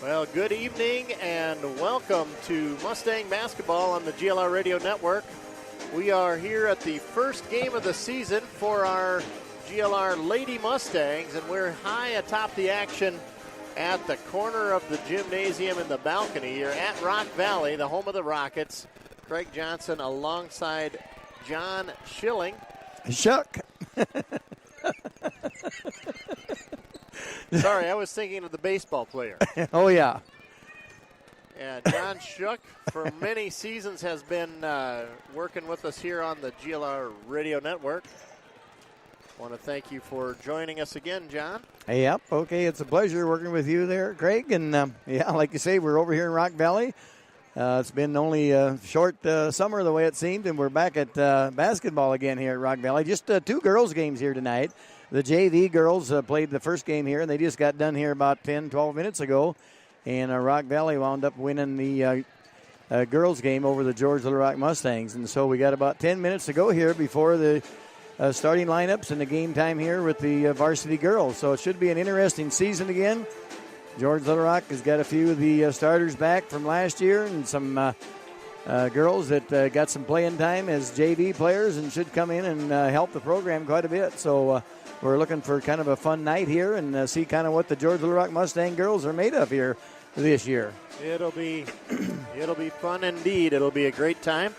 Well, good evening and welcome to Mustang Basketball on the GLR Radio Network. We are here at the first game of the season for our GLR Lady Mustangs, and we're high atop the action at the corner of the gymnasium in the balcony here at Rock Valley, the home of the Rockets. Craig Johnson alongside John Schilling. Shuck. Sorry, I was thinking of the baseball player. Oh, yeah. And John Shook, for many seasons, has been working with us here on the GLR Radio Network. I want to thank you for joining us again, John. Yep, okay, it's a pleasure working with you there, Craig. And, yeah, like you say, we're over here in Rock Valley. It's been only a short summer the way it seemed, and we're back at basketball again here at Rock Valley. Just 2 girls' games here tonight. The JV girls played the first game here, and they just got done here about 10, 12 minutes ago. And Rock Valley wound up winning the girls' game over the George Little Rock Mustangs. And so we got about 10 minutes to go here before the starting lineups and the game time here with the varsity girls. So it should be an interesting season again. George Little Rock has got a few of the starters back from last year and some girls that got some playing time as JV players and should come in and help the program quite a bit. So we're looking for kind of a fun night here and see kind of what the George Little Rock Mustang girls are made of here this year. It'll be fun indeed. It'll be a great time.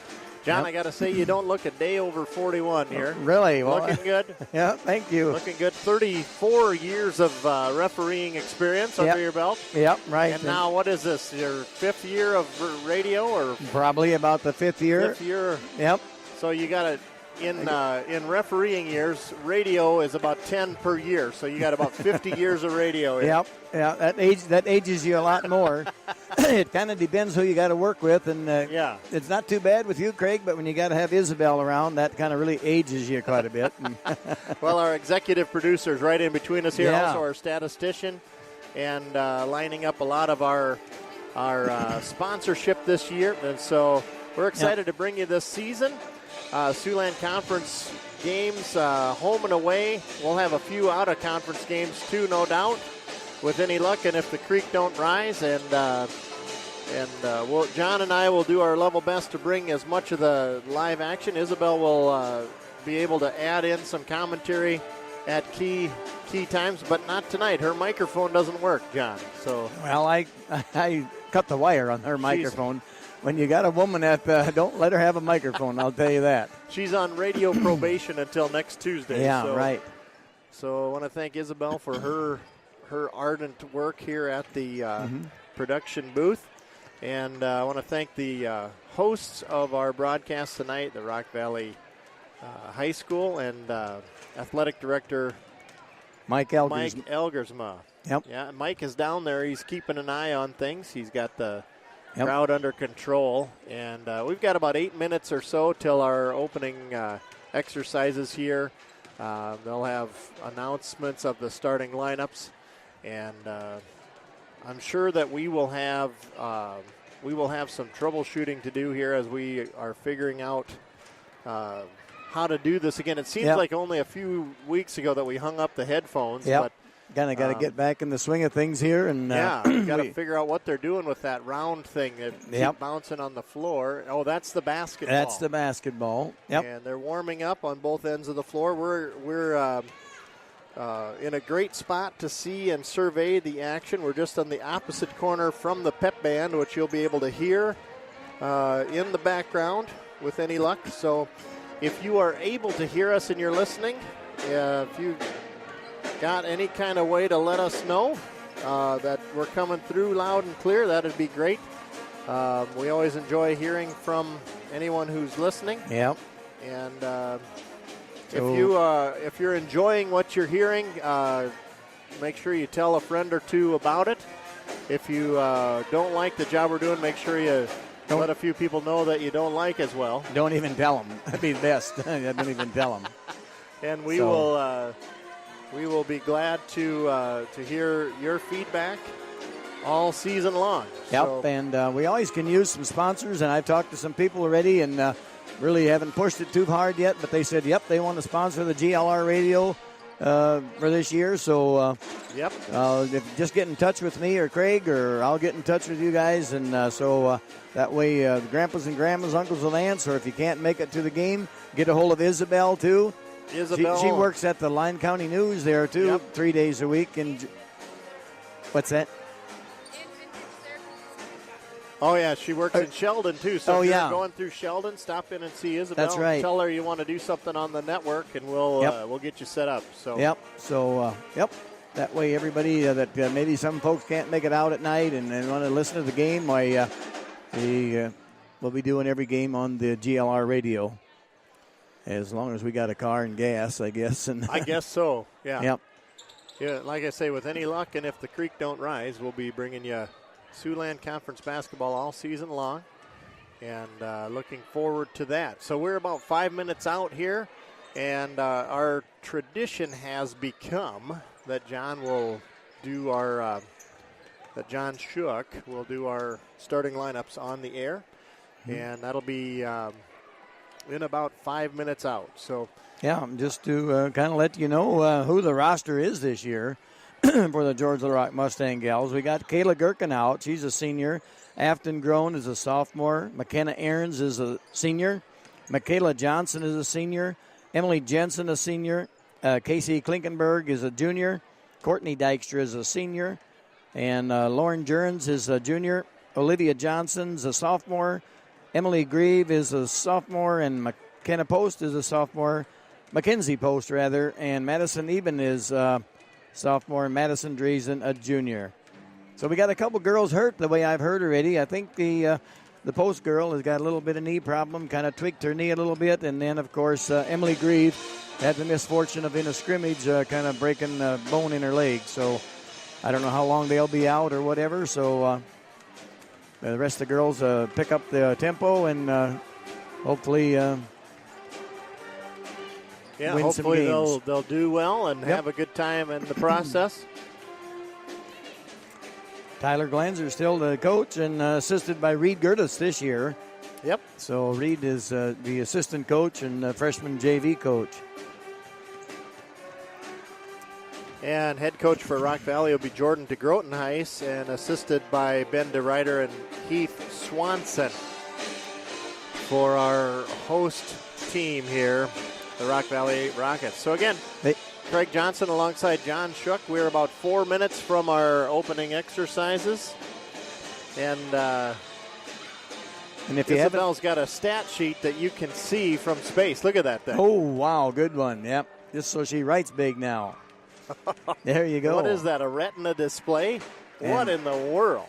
John, yep. I got to say, you don't look a day over 41 here. Really? Well, looking good. Yeah, thank you. Looking good. 34 years of refereeing experience under your belt. Yep, right. And now, what is this, your 5th year of radio? Or probably about the 5th year. 5th year. Yep. So you got to, in refereeing years, radio is about 10 per year. So you got about 50 years of radio here. Yep. Yeah, that ages you a lot more. It kind of depends who you got to work with, and it's not too bad with you, Craig. But when you got to have Isabel around, that kind of really ages you quite a bit. Well, our executive producer is right in between us here, also our statistician, and lining up a lot of our sponsorship this year. And so we're excited to bring you this season. Siouxland Conference games, home and away. We'll have a few out-of-conference games too, no doubt, with any luck, and if the creek don't rise. And John and I will do our level best to bring as much of the live action. Isabel will be able to add in some commentary at key times, but not tonight. Her microphone doesn't work, John. So well, I cut the wire on her microphone. When you got a woman that don't let her have a microphone, I'll tell you that. She's on radio probation until next Tuesday. Yeah, right. So I want to thank Isabel for her ardent work here at the production booth. And I want to thank the hosts of our broadcast tonight, the Rock Valley High School, and athletic director Mike Elgersma. Yep. Yeah, Mike is down there. He's keeping an eye on things. He's got the crowd under control. And we've got about 8 minutes or so till our opening exercises here. They'll have announcements of the starting lineups. And I'm sure that we will have some troubleshooting to do here as we are figuring out how to do this again. It seems like only a few weeks ago that we hung up the headphones. But kind of got to get back in the swing of things here. And we've got to figure out what they're doing with that round thing that keep bouncing on the floor. Oh, that's the basketball. That's the basketball. Yep. And they're warming up on both ends of the floor. We're in a great spot to see and survey the action. We're just on the opposite corner from the pep band, which you'll be able to hear in the background with any luck. So if you are able to hear us and you're listening, if you got any kind of way to let us know that we're coming through loud and clear, that would be great. We always enjoy hearing from anyone who's listening. Yep. And if you're enjoying what you're hearing, make sure you tell a friend or two about it. If you don't like the job we're doing, make sure you let a few people know that you don't like as well. Don't even tell them. That'd be the best. Don't even tell them. And we will be glad to hear your feedback all season long. Yep, so, and we always can use some sponsors, and I've talked to some people already, and really haven't pushed it too hard yet, but they said, yep, they want to sponsor the GLR radio for this year. So Yep. just get in touch with me or Craig, or I'll get in touch with you guys. And so that way the grandpas and grandmas, uncles and aunts, or if you can't make it to the game, get a hold of Isabel, too. Isabel. She works at the Lyon County News there, too, Yep. 3 days a week. And what's that? Oh, yeah, she works in Sheldon, too. So if yeah. you're going through Sheldon, stop in and see Isabel. That's right. Tell her you want to do something on the network, and we'll get you set up. So Yep. So, that way everybody that maybe some folks can't make it out at night and want to listen to the game, we'll be doing every game on the GLR radio. As long as we got a car and gas, I guess. And I guess so, yeah. Yep. Yeah, like I say, with any luck, and if the creek don't rise, we'll be bringing you Siouxland Conference basketball all season long, and looking forward to that. So we're about 5 minutes out here, and our tradition has become that John Shook will do our starting lineups on the air, and that'll be in about 5 minutes out. So yeah, just to kind of let you know who the roster is this year for the George Little Rock Mustang Gals. We got Kayla Gherkin out. She's a senior. Afton Groen is a sophomore. McKenna Ahrens is a senior. Michaela Johnson is a senior. Emily Jensen, a senior. Casey Klinkenberg is a junior. Courtney Dykstra is a senior. And Lauren Jerns is a junior. Olivia Johnson's a sophomore. Emily Grieve is a sophomore. And McKenna Post is a sophomore. Mackenzie Post, rather. And Madison Eben is sophomore. And Madison Dreesen, a junior. So we got a couple girls hurt the way I've heard already. I think the Post girl has got a little bit of knee problem, kind of tweaked her knee a little bit. And then, of course, Emily Grieve had the misfortune of in a scrimmage kind of breaking a bone in her leg. So I don't know how long they'll be out or whatever. So the rest of the girls pick up the tempo and hopefully win hopefully some games. They'll do well and have a good time in the process. Tyler Glanzer still the coach and assisted by Reed Gertis this year. Yep. So Reed is the assistant coach and freshman JV coach. And head coach for Rock Valley will be Jordan DeGrotenhuis, and assisted by Ben DeRuyter and Heath Swanson. For our host team here, the Rock Valley Rockets. So again, Craig Johnson alongside John Shook. We're about 4 minutes from our opening exercises. And if you Isabel's got a stat sheet that you can see from space. Look at that thing. Oh, wow, good one. Yep, just so she writes big now. There you go. What is that, a retina display? What in the world?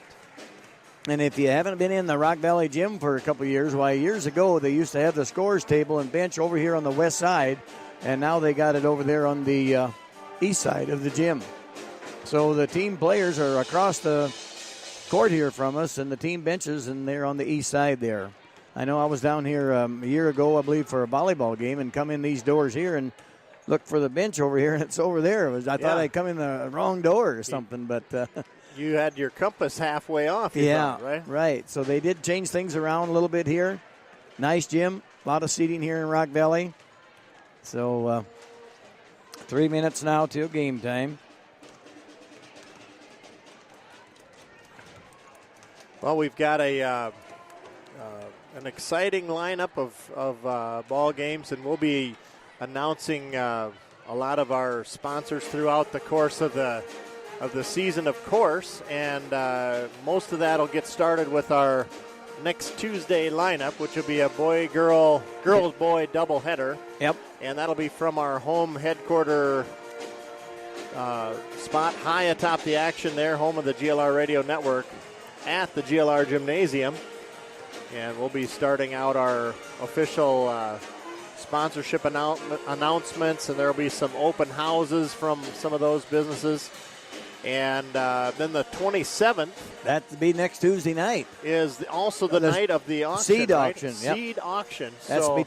And if you haven't been in the Rock Valley gym for a couple of years, years ago they used to have the scores table and bench over here on the west side, and now they got it over there on the east side of the gym. So the team players are across the court here from us, and the team benches, and they're on the east side there. I know I was down here a year ago, I believe, for a volleyball game, and come in these doors here and look for the bench over here, and it's over there. I thought I'd come in the wrong door or something, but you had your compass halfway off. Right. So they did change things around a little bit here. Nice gym, a lot of seating here in Rock Valley. So 3 minutes now till game time. Well, we've got an exciting lineup of ball games, and we'll be announcing a lot of our sponsors throughout the course of the season, of course, and most of that will get started with our next Tuesday lineup, which will be a girls boy doubleheader. Yep. And that'll be from our home headquarter spot high atop the action there, home of the GLR Radio Network at the GLR Gymnasium. And we'll be starting out our official sponsorship announcements, and there will be some open houses from some of those businesses. And then the 27th. That'll be next Tuesday night. Is also the night of the auction. Seed auction. Yep. Seed auction. That's we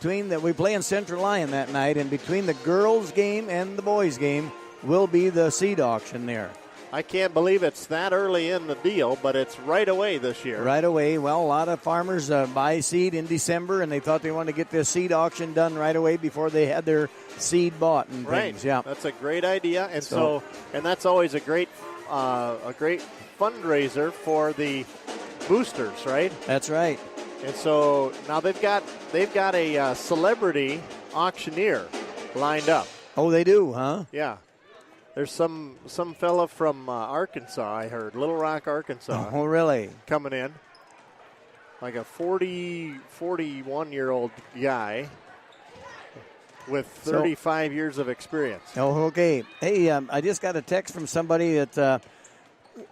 play in Central Lyon that night, and between the girls' game and the boys' game will be the seed auction there. I can't believe it's that early in the deal, but it's right away this year. Right away. Well, a lot of farmers buy seed in December, and they thought they wanted to get this seed auction done right away before they had their seed bought and Right. things. Yeah, That's a great idea, and so that's always a great fundraiser for the boosters, right? that's right. And so now they've got a celebrity auctioneer lined up. Oh, they do, huh? Yeah. There's some fella from Arkansas, I heard, Little Rock, Arkansas. Oh, really? Coming in. Like a 41-year-old guy with 35 years of experience. Oh, okay. Hey, I just got a text from somebody that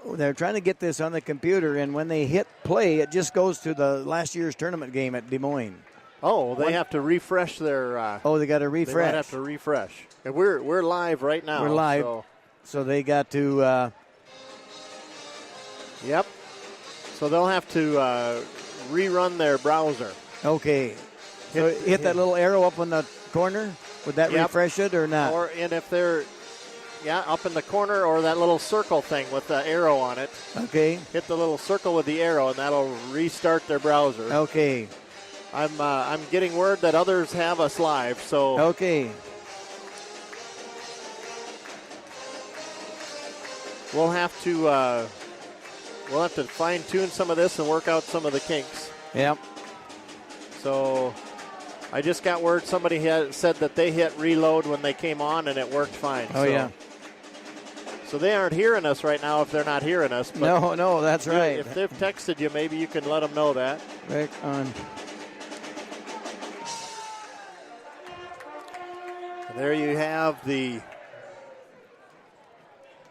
they're trying to get this on the computer, and when they hit play, it just goes to the last year's tournament game at Des Moines. Oh, they have to refresh their. They got to refresh. They might have to refresh. And we're live right now. We're live. So they got to. Yep. So they'll have to rerun their browser. Okay. So hit that little arrow up in the corner. Would that refresh it or not? And if they're, up in the corner, or that little circle thing with the arrow on it. Okay. Hit the little circle with the arrow, and that'll restart their browser. Okay. I'm getting word that others have us live. So. Okay. We'll have to fine tune some of this and work out some of the kinks. Yep. So I just got word somebody had said that they hit reload when they came on and it worked fine. Oh, yeah. So they aren't hearing us right now if they're not hearing us. But no, that's right. If they've texted you, maybe you can let them know that. Back on. There you have the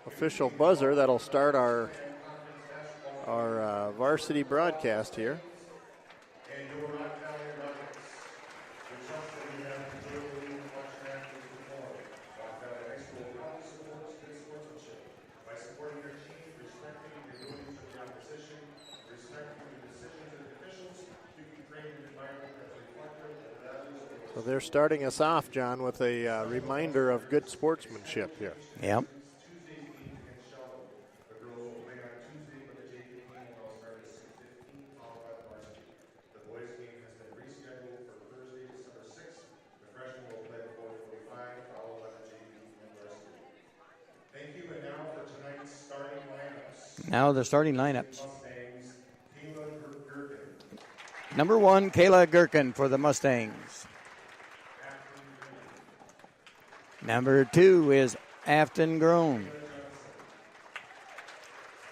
official buzzer that'll start our varsity broadcast here. So they're starting us off, John, with a reminder of good sportsmanship here. Yep. Now the starting lineups. Number 1, Kayla Gherkin for the Mustangs. Number 2 is Afton Groen.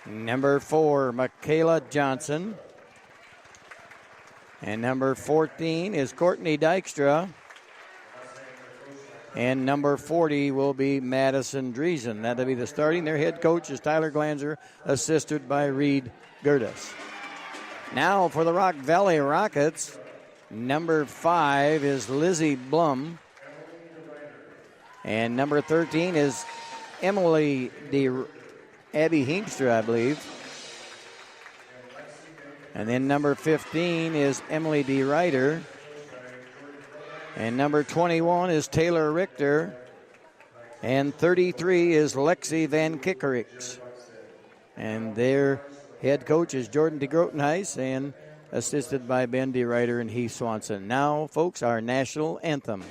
Number 4, Michaela Johnson. And number 14 is Courtney Dykstra. And number 40 will be Madison Driesen. That'll be the starting. Their head coach is Tyler Glanzer, assisted by Reed Gerdes. Now for the Rock Valley Rockets, number 5 is Lizzie Blum. And number 13 is Abby Heemstra, I believe. And then number 15 is Emily D. Ryder. And number 21 is Taylor Richter. And 33 is Lexi Van Kickericks. And their head coach is Jordan de Grotenhuis and assisted by Ben D. Ryder and Heath Swanson. Now, folks, our national anthem.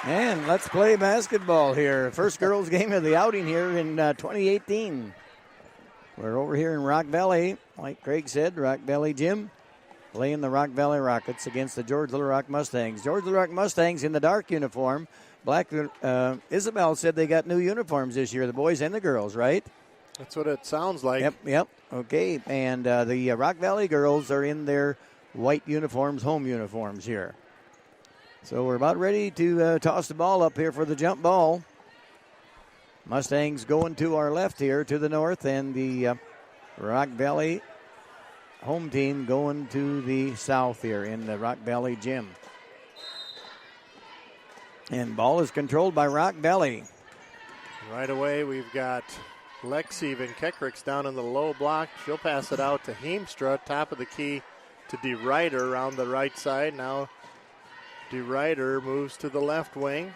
And let's play basketball here. First girls game of the outing here in 2018. We're over here in Rock Valley, like Craig said, Rock Valley Gym, playing the Rock Valley Rockets against the George Little Rock Mustangs. George Little Rock Mustangs in the dark uniform. Black. Isabel said they got new uniforms this year, the boys and the girls, right? That's what it sounds like. Yep. Okay, and the Rock Valley girls are in their white uniforms, home uniforms here. So we're about ready to toss the ball up here for the jump ball. Mustangs going to our left here to the north, and the Rock Valley home team going to the south here in the Rock Valley Gym. And ball is controlled by Rock Valley. Right away, we've got Lexi Van Kekricks down in the low block. She'll pass it out to Heemstra, top of the key to DeRuyter around the right side. Now DeRuyter moves to the left wing.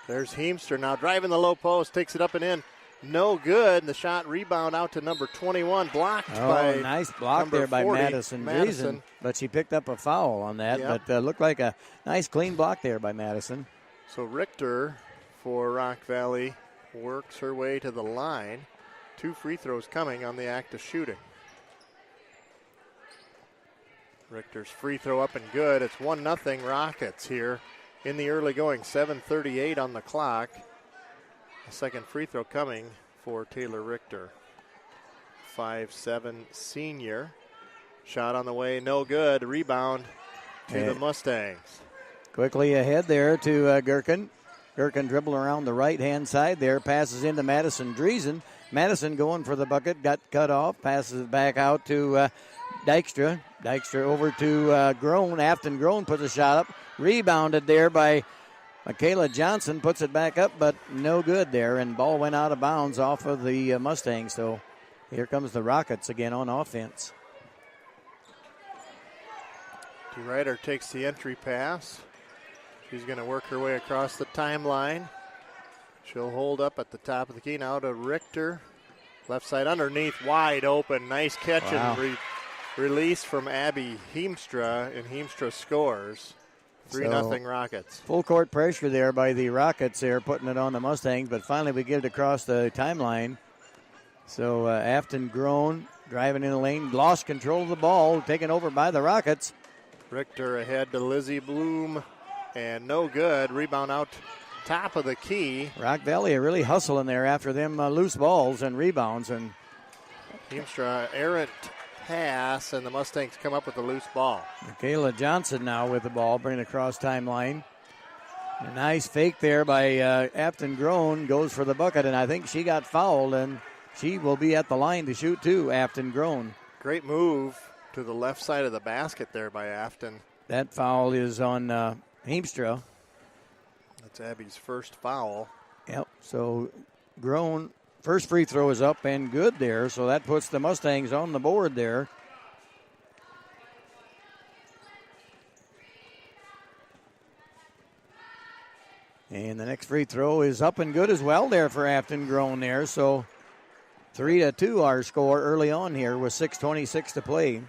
There's Heemstra now driving the low post, takes it up and in. No good. The shot rebound out to number 21, blocked by nice block there by 40, Madison Driesen. But she picked up a foul on that. Yep. But looked like a nice clean block there by Madison. So Richter for Rock Valley works her way to the line. 2 free throws coming on the act of shooting. Richter's free throw up and good. It's 1-0 Rockets here in the early going. 7:38 on the clock. A second free throw coming for Taylor Richter. 5'7" senior. Shot on the way, no good. Rebound to the Mustangs. Quickly ahead there to Gherkin. Gherkin dribble around the right-hand side there. Passes into Madison Driesen. Madison going for the bucket. Got cut off. Passes it back out to Dykstra. Dykstra over to Groen. Afton Groen puts a shot up. Rebounded there by Michaela Johnson. Puts it back up, but no good there. And ball went out of bounds off of the Mustangs. So here comes the Rockets again on offense. DeRuyter takes the entry pass. She's going to work her way across the timeline. She'll hold up at the top of the key now to Richter. Left side underneath, wide open. Nice catch and release from Abby Heemstra, and Heemstra scores. 3-0 Rockets. Full court pressure there by the Rockets there, putting it on the Mustangs, but finally we get it across the timeline. So Afton Groen driving in the lane, lost control of the ball, taken over by the Rockets. Richter ahead to Lizzie Bloom, and no good. Rebound out top of the key. Rock Valley are really hustling there after them loose balls and rebounds. And Heemstra errant pass, and the Mustangs come up with a loose ball. Michaela Johnson now with the ball, bringing it across timeline. A nice fake there by Afton Groen, goes for the bucket, and I think she got fouled, and she will be at the line to shoot too, Afton Groen. Great move to the left side of the basket there by Afton. That foul is on Heemstra. That's Abby's first foul. Yep, so Groen, first free throw is up and good there, so that puts the Mustangs on the board there. And the next free throw is up and good as well there for Afton Groen there, so 3-2 our score early on here with 6:26 to play.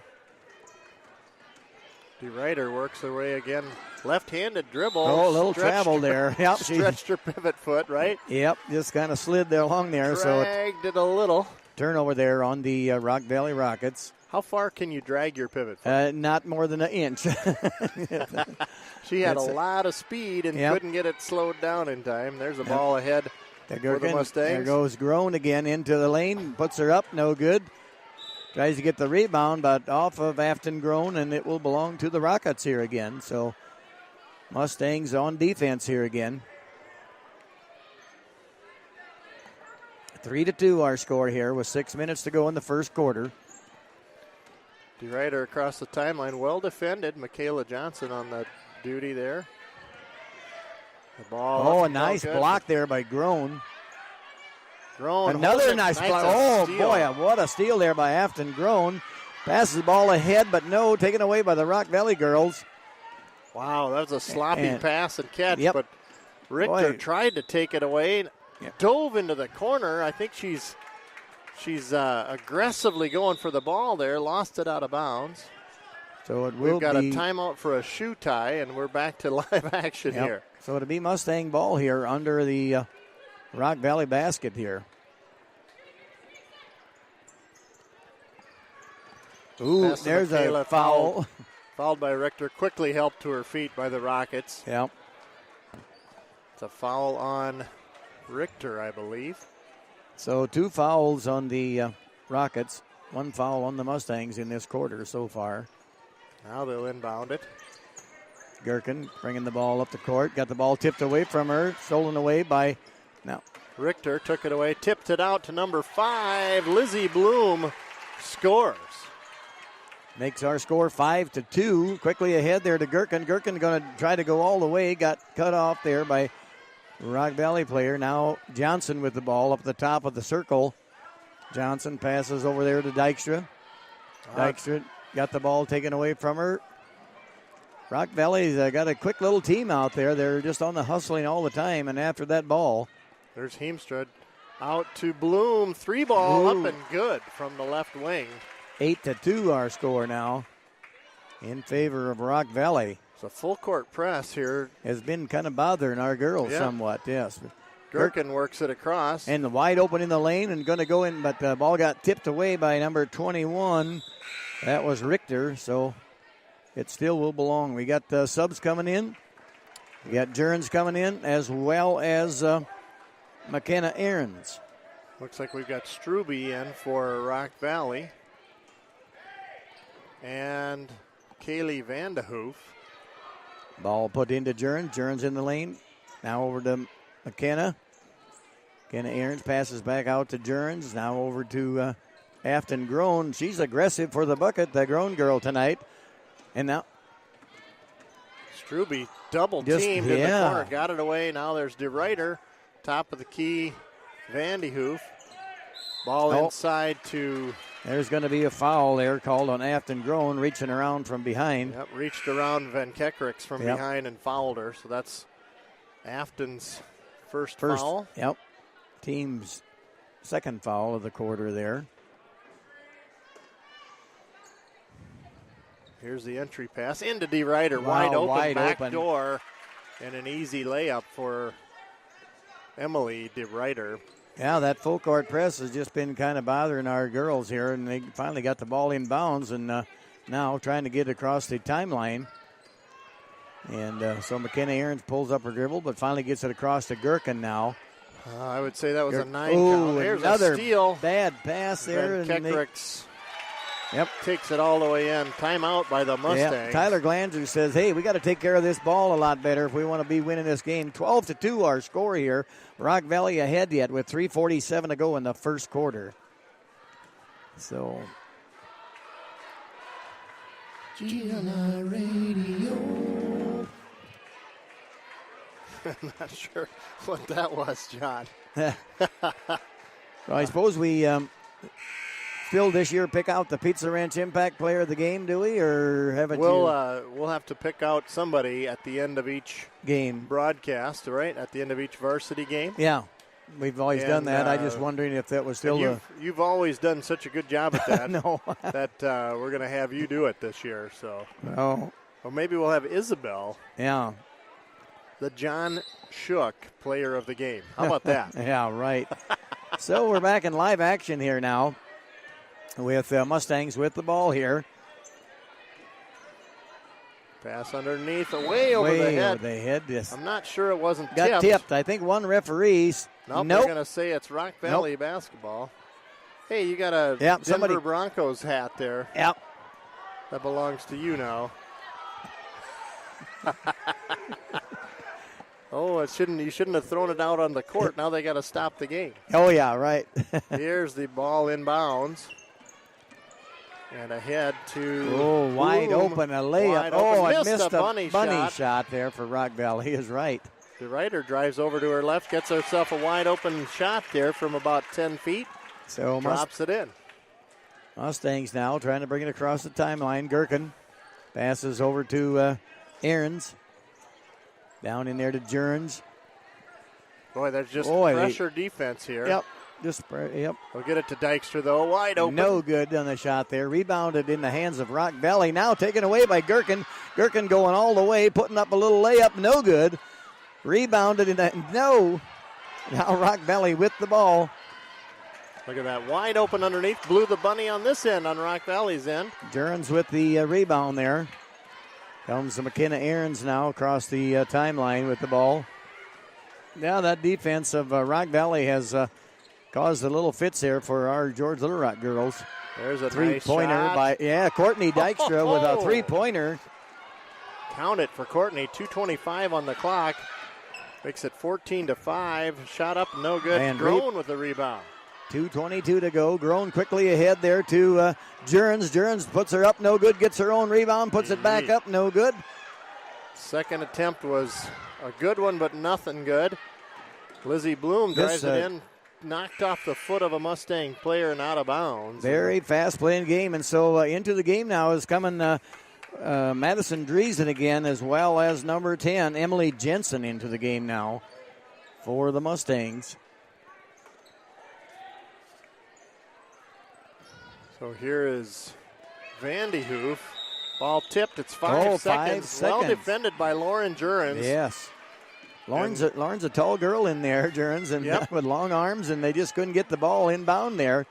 DeRuyter works her way again. Left-handed dribble. Oh, a little travel there. Yep, stretched her pivot foot, right? Yep, just kind of slid there along there. Dragged it a little. Turnover there on the Rock Valley Rockets. How far can you drag your pivot foot? Not more than an inch. She had a lot of speed and couldn't get it slowed down in time. There's a ball ahead for the Mustangs. There goes Groen again into the lane. Puts her up, no good. Tries to get the rebound, but off of Afton Groen, and it will belong to the Rockets here again. So Mustangs on defense here again. 3-2 our score here with 6 minutes to go in the first quarter. DeRuyter across the timeline, well defended. Michaela Johnson on the duty there. The ball. Oh, a nice block there by Groen. Another nice block. Oh, steal. Boy, what a steal there by Afton Groen. Passes the ball ahead, but no, taken away by the Rock Valley girls. Wow, that was a sloppy pass and catch, yep. but Richter tried to take it away. Dove into the corner. I think she's aggressively going for the ball there. Lost it out of bounds. So it will We've got be, a timeout for a shoe tie, and we're back to live action here. So it'll be Mustang ball here under the Rock Valley basket here. Ooh, Pass to there's Michaela, a foul. Fouled by Richter, quickly helped to her feet by the Rockets. Yep. It's a foul on Richter, I believe. So 2 fouls on the Rockets, 1 foul on the Mustangs in this quarter so far. Now they'll inbound it. Gherkin bringing the ball up the court, got the ball tipped away from her, stolen away by, now. Richter took it away, tipped it out to number 5. Lizzie Bloom scores. Makes our score 5-2. Quickly ahead there to Gherkin. Gherkin going to try to go all the way. Got cut off there by Rock Valley player. Now Johnson with the ball up the top of the circle. Johnson passes over there to Dykstra. Dykstra got the ball taken away from her. Rock Valley's got a quick little team out there. They're just on the hustling all the time. And after that ball. There's Heemstra out to Bloom. 3 ball up and good from the left wing. 8-2 our score now in favor of Rock Valley. It's a full court press here. Has been kind of bothering our girls somewhat, yes. Gherkin works it across. And the wide open in the lane and going to go in, but the ball got tipped away by number 21. That was Richter, so it still will belong. We got subs coming in. We got Jurgens coming in as well as McKenna Ahrens. Looks like we've got Struby in for Rock Valley. And Kaylee Vandehoof. Ball put into Jurgens. Jurgens in the lane. Now over to McKenna. McKenna Ahrens passes back out to Jurgens. Now over to Afton Grown. She's aggressive for the bucket, the Grown girl tonight. And now Struby double teamed in the corner. Got it away. Now there's DeRuyter. Top of the key. Vandehoof. Ball inside to... There's going to be a foul there called on Afton Grown, reaching around from behind. Yep, reached around Van Kekerix from behind and fouled her. So that's Afton's first foul. Yep, team's second foul of the quarter there. Here's the entry pass into DeRuyter. Wide open door. And an easy layup for Emily DeRuyter. Yeah, that full court press has just been kind of bothering our girls here, and they finally got the ball in bounds and now trying to get across the timeline. And so McKenna Ahrens pulls up her dribble, but finally gets it across to Gherkin now. I would say that was a 9 count. There's another steal. Bad pass there. Kekerix takes it all the way in. Timeout by the Mustangs. Yeah. Tyler Glanzer says, hey, we got to take care of this ball a lot better if we want to be winning this game. 12-2 our score here. Rock Valley ahead yet with 3:47 to go in the first quarter. So, GLR Radio. I'm not sure what that was, John. Well, I suppose we still this year pick out the Pizza Ranch Impact Player of the Game, do we, or haven't we'll have to pick out somebody at the end of each game broadcast, right? At the end of each varsity game. Yeah, we've always done that. I just wondering if that was still. You've always done such a good job at that. No, that we're going to have you do it this year. So, well, maybe we'll have Isabel. Yeah. The John Shook Player of the Game. How about that? Yeah, right. So we're back in live action here now with Mustangs with the ball here. Pass underneath, way over the head. Yes. I'm not sure it wasn't tipped. Got tipped. I think one referee. Nope. They're going to say it's Rock Valley basketball. Hey, you got a Denver Broncos hat there. Yep. That belongs to you now. Oh, you shouldn't have thrown it out on the court. Now they got to stop the game. Oh, yeah, right. Here's the ball inbounds. And ahead to wide open, a layup. I missed a bunny shot there for Rock Valley. He is right. The Ryder drives over to her left, gets herself a wide open shot there from about 10 feet. So drops it in. Mustangs now trying to bring it across the timeline. Gherkin passes over to Ahrens. Down in there to Jurgens. Boy, there's just pressure defense here. Yep. Just yep. We'll get it to Dykstra, though. Wide open. No good on the shot there. Rebounded in the hands of Rock Valley. Now taken away by Gherkin. Gherkin going all the way, putting up a little layup. No good. Rebounded in that. No. Now Rock Valley with the ball. Look at that. Wide open underneath. Blew the bunny on this end, on Rock Valley's end. Jurens with the rebound there. Comes to McKenna Aarons now across the timeline with the ball. Now that defense of Rock Valley has caused a little fits there for our George Little Rock girls. There's a three-pointer nice by Courtney Dykstra with a three-pointer. Count it for Courtney. 2:25 on the clock. Makes it 14-5. Shot up, no good. And Grown with the rebound. 2:22 to go. Grown quickly ahead there to Jurens. Jurens puts her up, no good. Gets her own rebound, puts it back up, no good. Second attempt was a good one, but nothing good. Lizzie Bloom drives it in. Knocked off the foot of a Mustang player and out of bounds. Very fast-playing game, and so into the game now is coming Madison Driesen again, as well as number 10, Emily Jensen, into the game now for the Mustangs. So here is Vandy Hoof. Ball tipped. It's 5 seconds. Well defended by Lauren Jurens. Yes. Lauren's a tall girl in there, Jurens, and with long arms, and they just couldn't get the ball inbound there.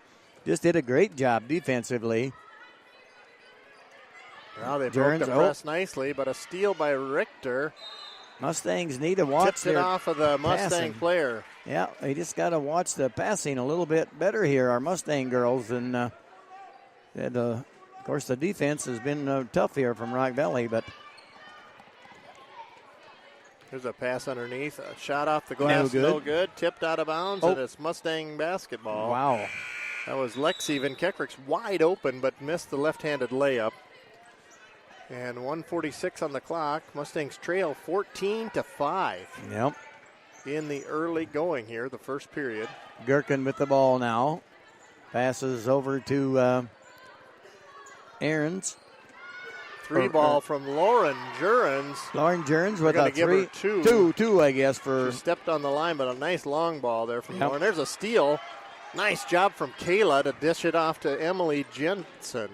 Just did a great job defensively. Well, they broke the press nicely, but a steal by Richter. Mustangs need to watch Tipped it off of the Mustang passing. player. Yeah, they just got to watch the passing a little bit better here, our Mustang girls. And, of course, the defense has been tough here from Rock Valley, but here's a pass underneath. A shot off the glass. No good. Tipped out of bounds, and it's Mustang basketball. Wow. That was Lexi Van Kekricks wide open, but missed the left-handed layup. And 1:46 on the clock. Mustangs trail 14-5. Yep. In the early going here, the first period. Gherkin with the ball now. Passes over to Aarons. Ball from Lauren Jurens. Lauren Jurens with a three. Two, I guess. She stepped on the line, but a nice long ball there from Lauren. There's a steal. Nice job from Kayla to dish it off to Emily Jensen,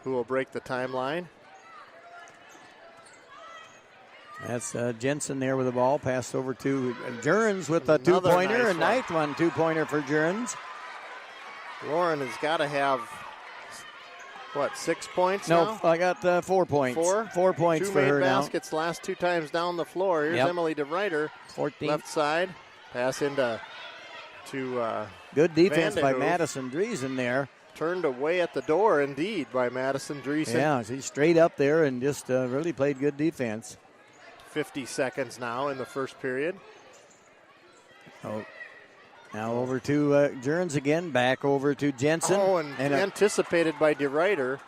who will break the timeline. That's Jensen there with the ball. Passed over to Jurens with a two-pointer. A ninth one, two-pointer for Jurens. Lauren has got to have, 6 points now? No, I got 4 points. 4 points for her now. 2 made baskets last 2 times down the floor. Here's Emily DeVryter. 14. Left side. Pass into good defense by Madison Driesen there. Turned away at the door, indeed, by Madison Driesen. Yeah, she's straight up there and just really played good defense. 50 seconds now in the first period. Oh, now over to Jurens again. Back over to Jensen. Oh, and anticipated by DeRuyter.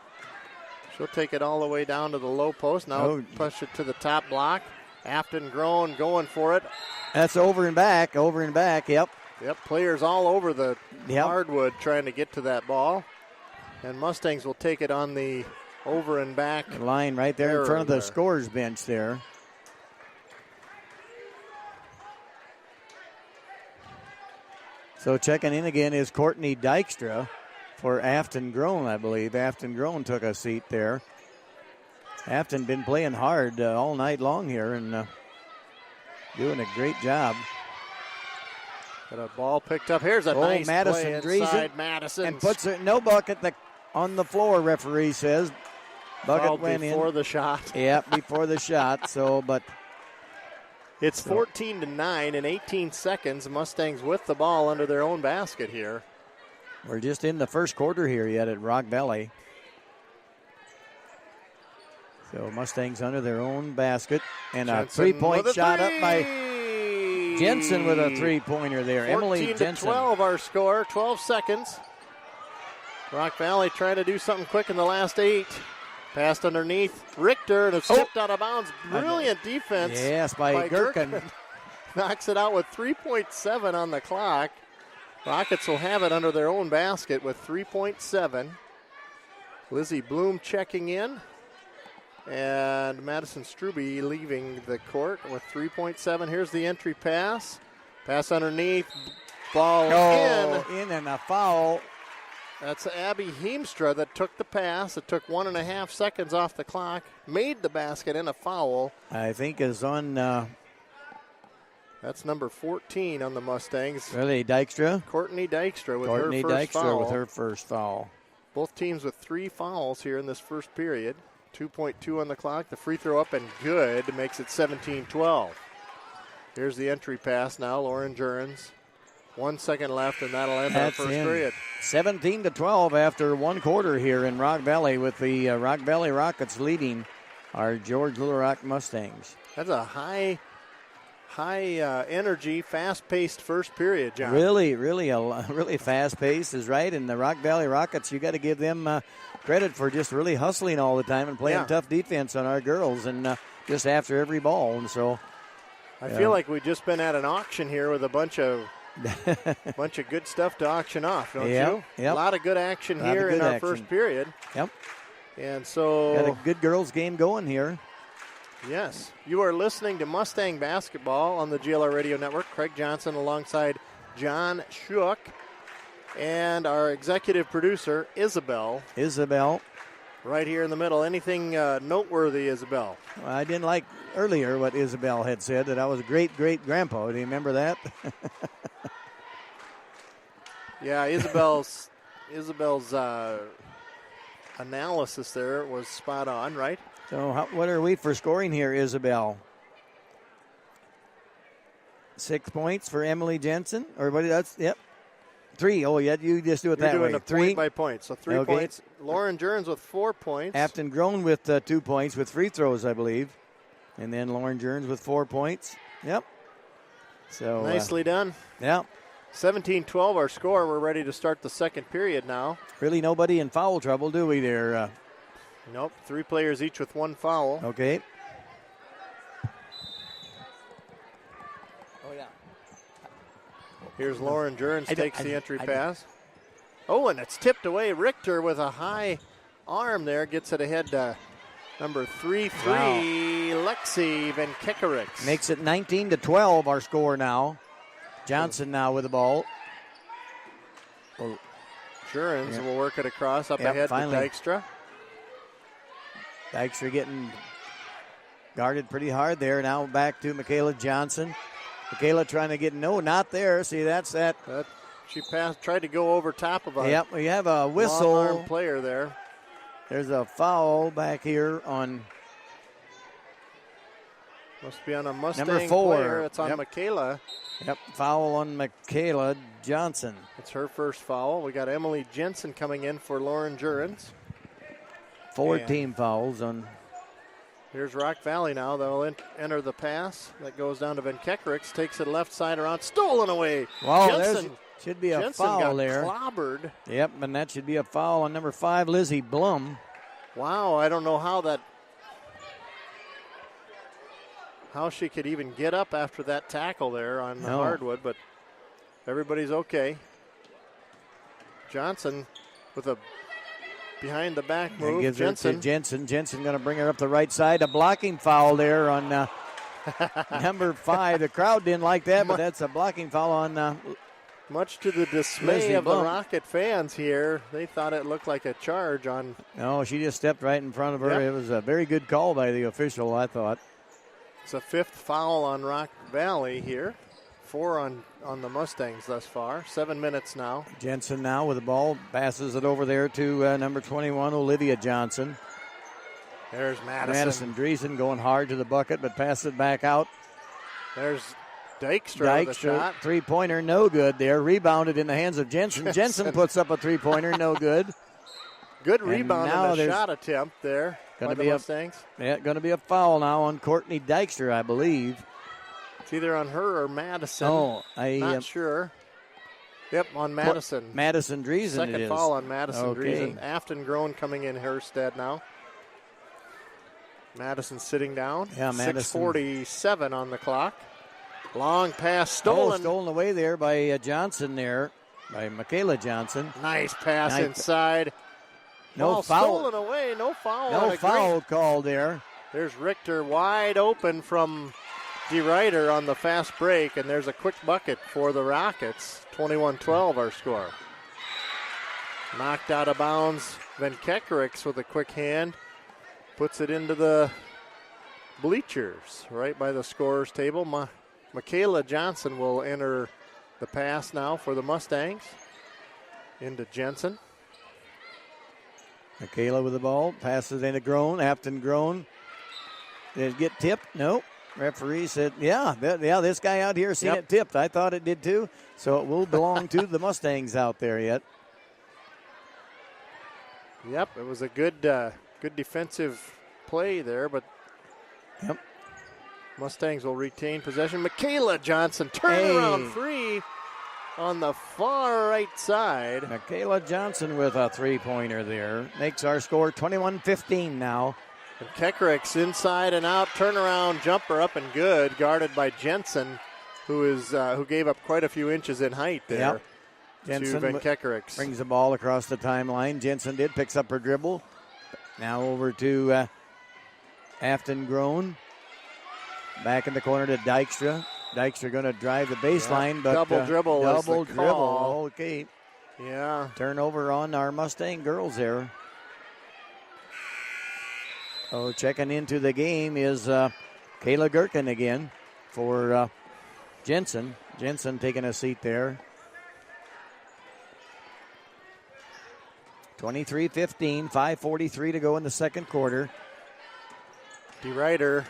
She'll take it all the way down to the low post. Now push it to the top block. Afton Grown going for it. That's over and back, yep. Yep, players all over the hardwood trying to get to that ball. And Mustangs will take it on the over and back. The line right there in front of the scorer's bench there. So checking in again is Courtney Dykstra for Afton Grown, I believe. Afton Grown took a seat there. Afton been playing hard all night long here and doing a great job. Got a ball picked up. Here's a nice Madison play inside Madison. And puts it, no bucket on the floor, referee says. Bucket went before the shot. Yeah, before the shot. So, but it's 14-9 in 18 seconds. Mustangs with the ball under their own basket here. We're just in the first quarter here yet at Rock Valley. So Mustangs under their own basket. And a three-point shot up by Jensen with a three-pointer there. Emily Jensen. 14-12 our score, 12 seconds. Rock Valley trying to do something quick in the last 8. Passed underneath Richter and it's stepped out of bounds. Brilliant defense. Yes, by Gherkin. Knocks it out with 3.7 on the clock. Rockets will have it under their own basket with 3.7. Lizzie Bloom checking in. And Madison Struby leaving the court with 3.7. Here's the entry pass. Pass underneath. Ball in and a foul. That's Abby Heemstra that took the pass. It took 1.5 seconds off the clock. Made the basket and a foul. I think is on. That's number 14 on the Mustangs. Really, Dykstra? Courtney Dykstra with her first foul. Dykstra with her first foul. Both teams with 3 fouls here in this first period. 2.2 on the clock. The free throw up and good makes it 17-12. Here's the entry pass now, Lauren Jurens. 1 second left, and that'll end our first period. 17-12 after one quarter here in Rock Valley, with the Rock Valley Rockets leading our George Little Rock Mustangs. That's a high energy, fast-paced first period, John. Really fast-paced is right. And the Rock Valley Rockets, you got to give them credit for just really hustling all the time and playing tough defense on our girls, and just after every ball. And so I feel like we've just been at an auction here with a bunch of good stuff to auction off, don't you? Yep. A lot of good action here in our first period. Yep. And so got a good girls game going here. Yes. You are listening to Mustang Basketball on the GLR Radio Network. Craig Johnson alongside John Schuck and our executive producer, Isabel. Right here in the middle. Anything noteworthy, Isabel? Well, I didn't like earlier what Isabel had said, that I was a great-great-grandpa. Do you remember that? Yeah, Isabel's analysis there was spot on, right? So what are we for scoring here, Isabel? 6 points for Emily Jensen? Or what? That's, yep. 3. Oh, yeah, you just do it that way. You're doing a 3 point by point. So 3 points. Lauren Jurens with 4 points. Afton Groen with 2 points with free throws, I believe. And then Lauren Jurens with 4 points. Yep. So nicely done. Yeah. 17-12 our score. We're ready to start the second period now. Really nobody in foul trouble, do we there? Nope. 3 players each with 1 foul. Okay. Here's Lauren Jurens takes the entry pass. Oh, and it's tipped away. Richter with a high arm there gets it ahead to number 3-3, Lexi Van Kekerix. Makes it 19-12 our score now. Johnson now with the ball. Jurens will work it across up ahead finally. to Dykstra. Dykstra getting guarded pretty hard there. Now back to Michaela Johnson. Michaela trying to get, not there. See, that's that. She tried to go over top of a Yep, we have a whistle. Long-arm player there. There's a foul back here on. Must be on a Mustang number 4. player. It's on Michaela. Yep, foul on Michaela Johnson. It's her first foul. We got Emily Jensen coming in for Lauren Jurens. 4 team fouls on. Here's Rock Valley now. They'll enter the pass. That goes down to Van Kekerix. Takes it left side around. Stolen away. Wow, there should be a foul got there. Clobbered. Yep, and that should be a foul on number 5, Lizzie Blum. Wow, I don't know how she could even get up after that tackle there on the hardwood, but everybody's okay. Johnson with a behind the back move. Gives Jensen. Jensen going to bring her up the right side. A blocking foul there on number 5. The crowd didn't like that, but that's a blocking foul on. Much to the dismay of the Rocket fans here, they thought it looked like a charge on. No, she just stepped right in front of her. Yep. It was a very good call by the official, I thought. It's a 5th foul on Rock Valley here. 4 on the Mustangs thus far. 7 minutes now. Jensen now with the ball. Passes it over there to number 21, Olivia Johnson. There's Madison. Madison Dreesen going hard to the bucket, but passes it back out. There's Dykstra with a shot. 3-pointer, no good there. Rebounded in the hands of Jensen. Jensen puts up a 3-pointer, no good. Good rebound on the shot attempt there by the Mustangs. Going to be a foul now on Courtney Dykstra, I believe. It's either on her or Madison. Not sure. Yep, on Madison. Madison Dreesen. Second foul on Madison Dreesen. Afton Groen coming in her stead now. Madison sitting down. Yeah, Madison. 6:47 on the clock. Long pass stolen. Stolen away there by Johnson there, by Michaela Johnson. Nice pass inside. No foul. Stolen away. No foul. No foul called there. There's Richter wide open from DeRuyter on the fast break, and there's a quick bucket for the Rockets. 21-12 our score. Knocked out of bounds. Van Kekerix with a quick hand. Puts it into the bleachers right by the scorer's table. Michaela Johnson will enter the pass now for the Mustangs. Into Jensen. Michaela with the ball. Passes into Groen. Afton Groen. Did it get tipped? Nope. Referee said, yeah, this guy out here seen it tipped. I thought it did too. So it will belong to the Mustangs out there yet. Yep, it was a good defensive play there, but Mustangs will retain possession. Michaela Johnson, turnaround three on the far right side. Michaela Johnson with a three-pointer there. Makes our score 21-15 now. And Kekerix inside and out, turnaround jumper up and good, guarded by Jensen, who gave up quite a few inches in height there. Jensen to Van Kekerix. Brings the ball across the timeline. Jensen picks up her dribble. Now over to Afton Groen. Back in the corner to Dykstra. Dykstra going to drive the baseline, but double dribble. Double dribble. Okay. Yeah. Turnover on our Mustang girls there. Oh, checking into the game is Kayla Gherkin again for Jensen. Jensen taking a seat there. 23-15, 5:43 to go in the second quarter. DeRuyter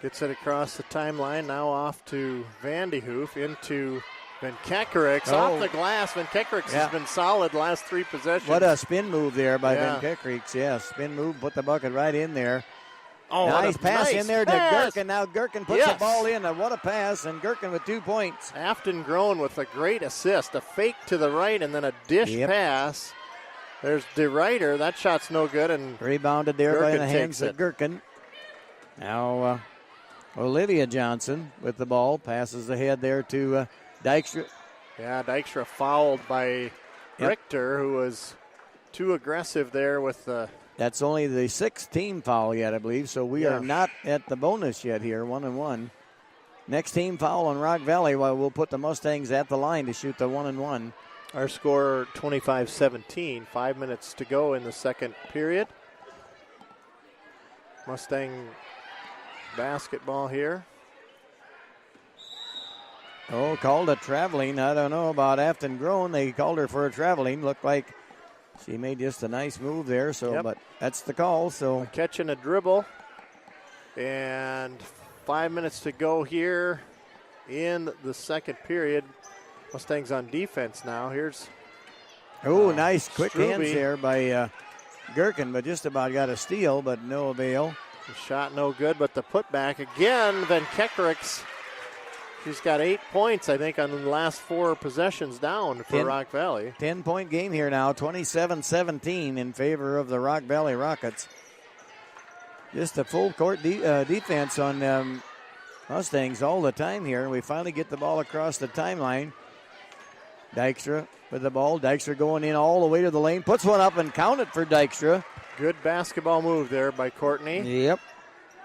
gets it across the timeline. Now off to Vandehoof into Van Kekerix. Off the glass. Van Kekerix has been solid last three possessions. What a spin move there by Van Kekerix. Yeah, spin move, put the bucket right in there. Oh, nice pass in there to Gherkin. Now Gherkin puts the ball in. What a pass, and Gherkin with 2 points. Afton Groen with a great assist. A fake to the right and then a dish pass. There's DeRuyter. That shot's no good. And rebounded there Gherkin by the hands of Gherkin. Now Olivia Johnson with the ball. Passes ahead there to Dykstra. Yeah, Dykstra fouled by Richter, who was too aggressive there with the... That's only the sixth team foul yet, I believe, so we are not at the bonus yet here, 1-1. Next team foul on Rock Valley, while we'll put the Mustangs at the line to shoot the 1-1. Our score 25-17, 5 minutes to go in the second period. Mustang basketball here. Oh, called a traveling. I don't know about Afton Groen. They called her for a traveling. Looked like she made just a nice move there. So, but that's the call. So a catch and a dribble, and 5 minutes to go here in the second period. Mustangs on defense now. Here's nice quick hands there by Gherkin, but just about got a steal, but no avail. The shot no good, but the putback again. Van Kekerix. She's got 8 points, I think, on the last 4 possessions down for Rock Valley. 10-point game here now, 27-17 in favor of the Rock Valley Rockets. Just a full court defense on Mustangs all the time here, and we finally get the ball across the timeline. Dykstra with the ball. Dykstra going in all the way to the lane. Puts one up and counted for Dykstra. Good basketball move there by Courtney. Yep.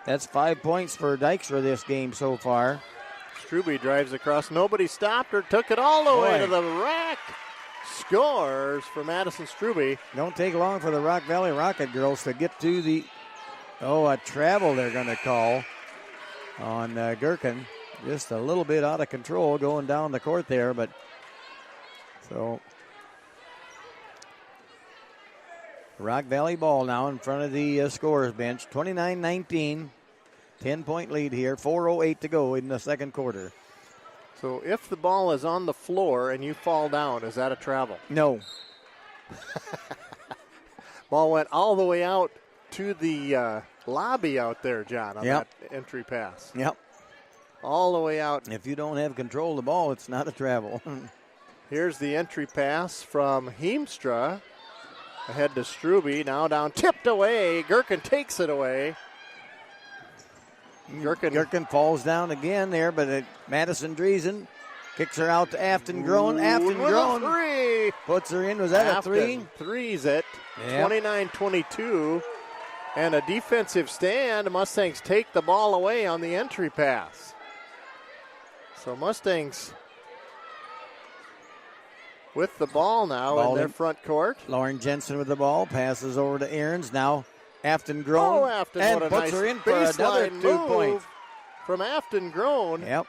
That's 5 points for Dykstra this game so far. Strube drives across. Nobody stopped her. Took it all the way to the rack. Scores for Madison Strube. Don't take long for the Rock Valley Rocket girls to get to the... a travel they're going to call on Gherkin. Just a little bit out of control going down the court there, but... So, Rock Valley ball now in front of the scorer's bench. 29-19, 10-point lead here. 4:08 to go in the second quarter. So if the ball is on the floor and you fall down, is that a travel? No. Ball went all the way out to the lobby out there, John, on that entry pass. Yep. All the way out. If you don't have control of the ball, it's not a travel. Here's the entry pass from Heemstra. Ahead to Strube. Now down, tipped away. Gherkin takes it away. Gherkin falls down again there, but Madison Driesen kicks her out to Afton Groen. Afton Groen puts her in. Was that a three? Threes it. 29-22. And a defensive stand. Mustangs take the ball away on the entry pass. So Mustangs with the ball now in their front court. Lauren Jensen with the ball. Passes over to Aarons. Now Afton Grown. Oh, Afton, and what a puts nice her in for another 2 points. From Afton Grown. Yep.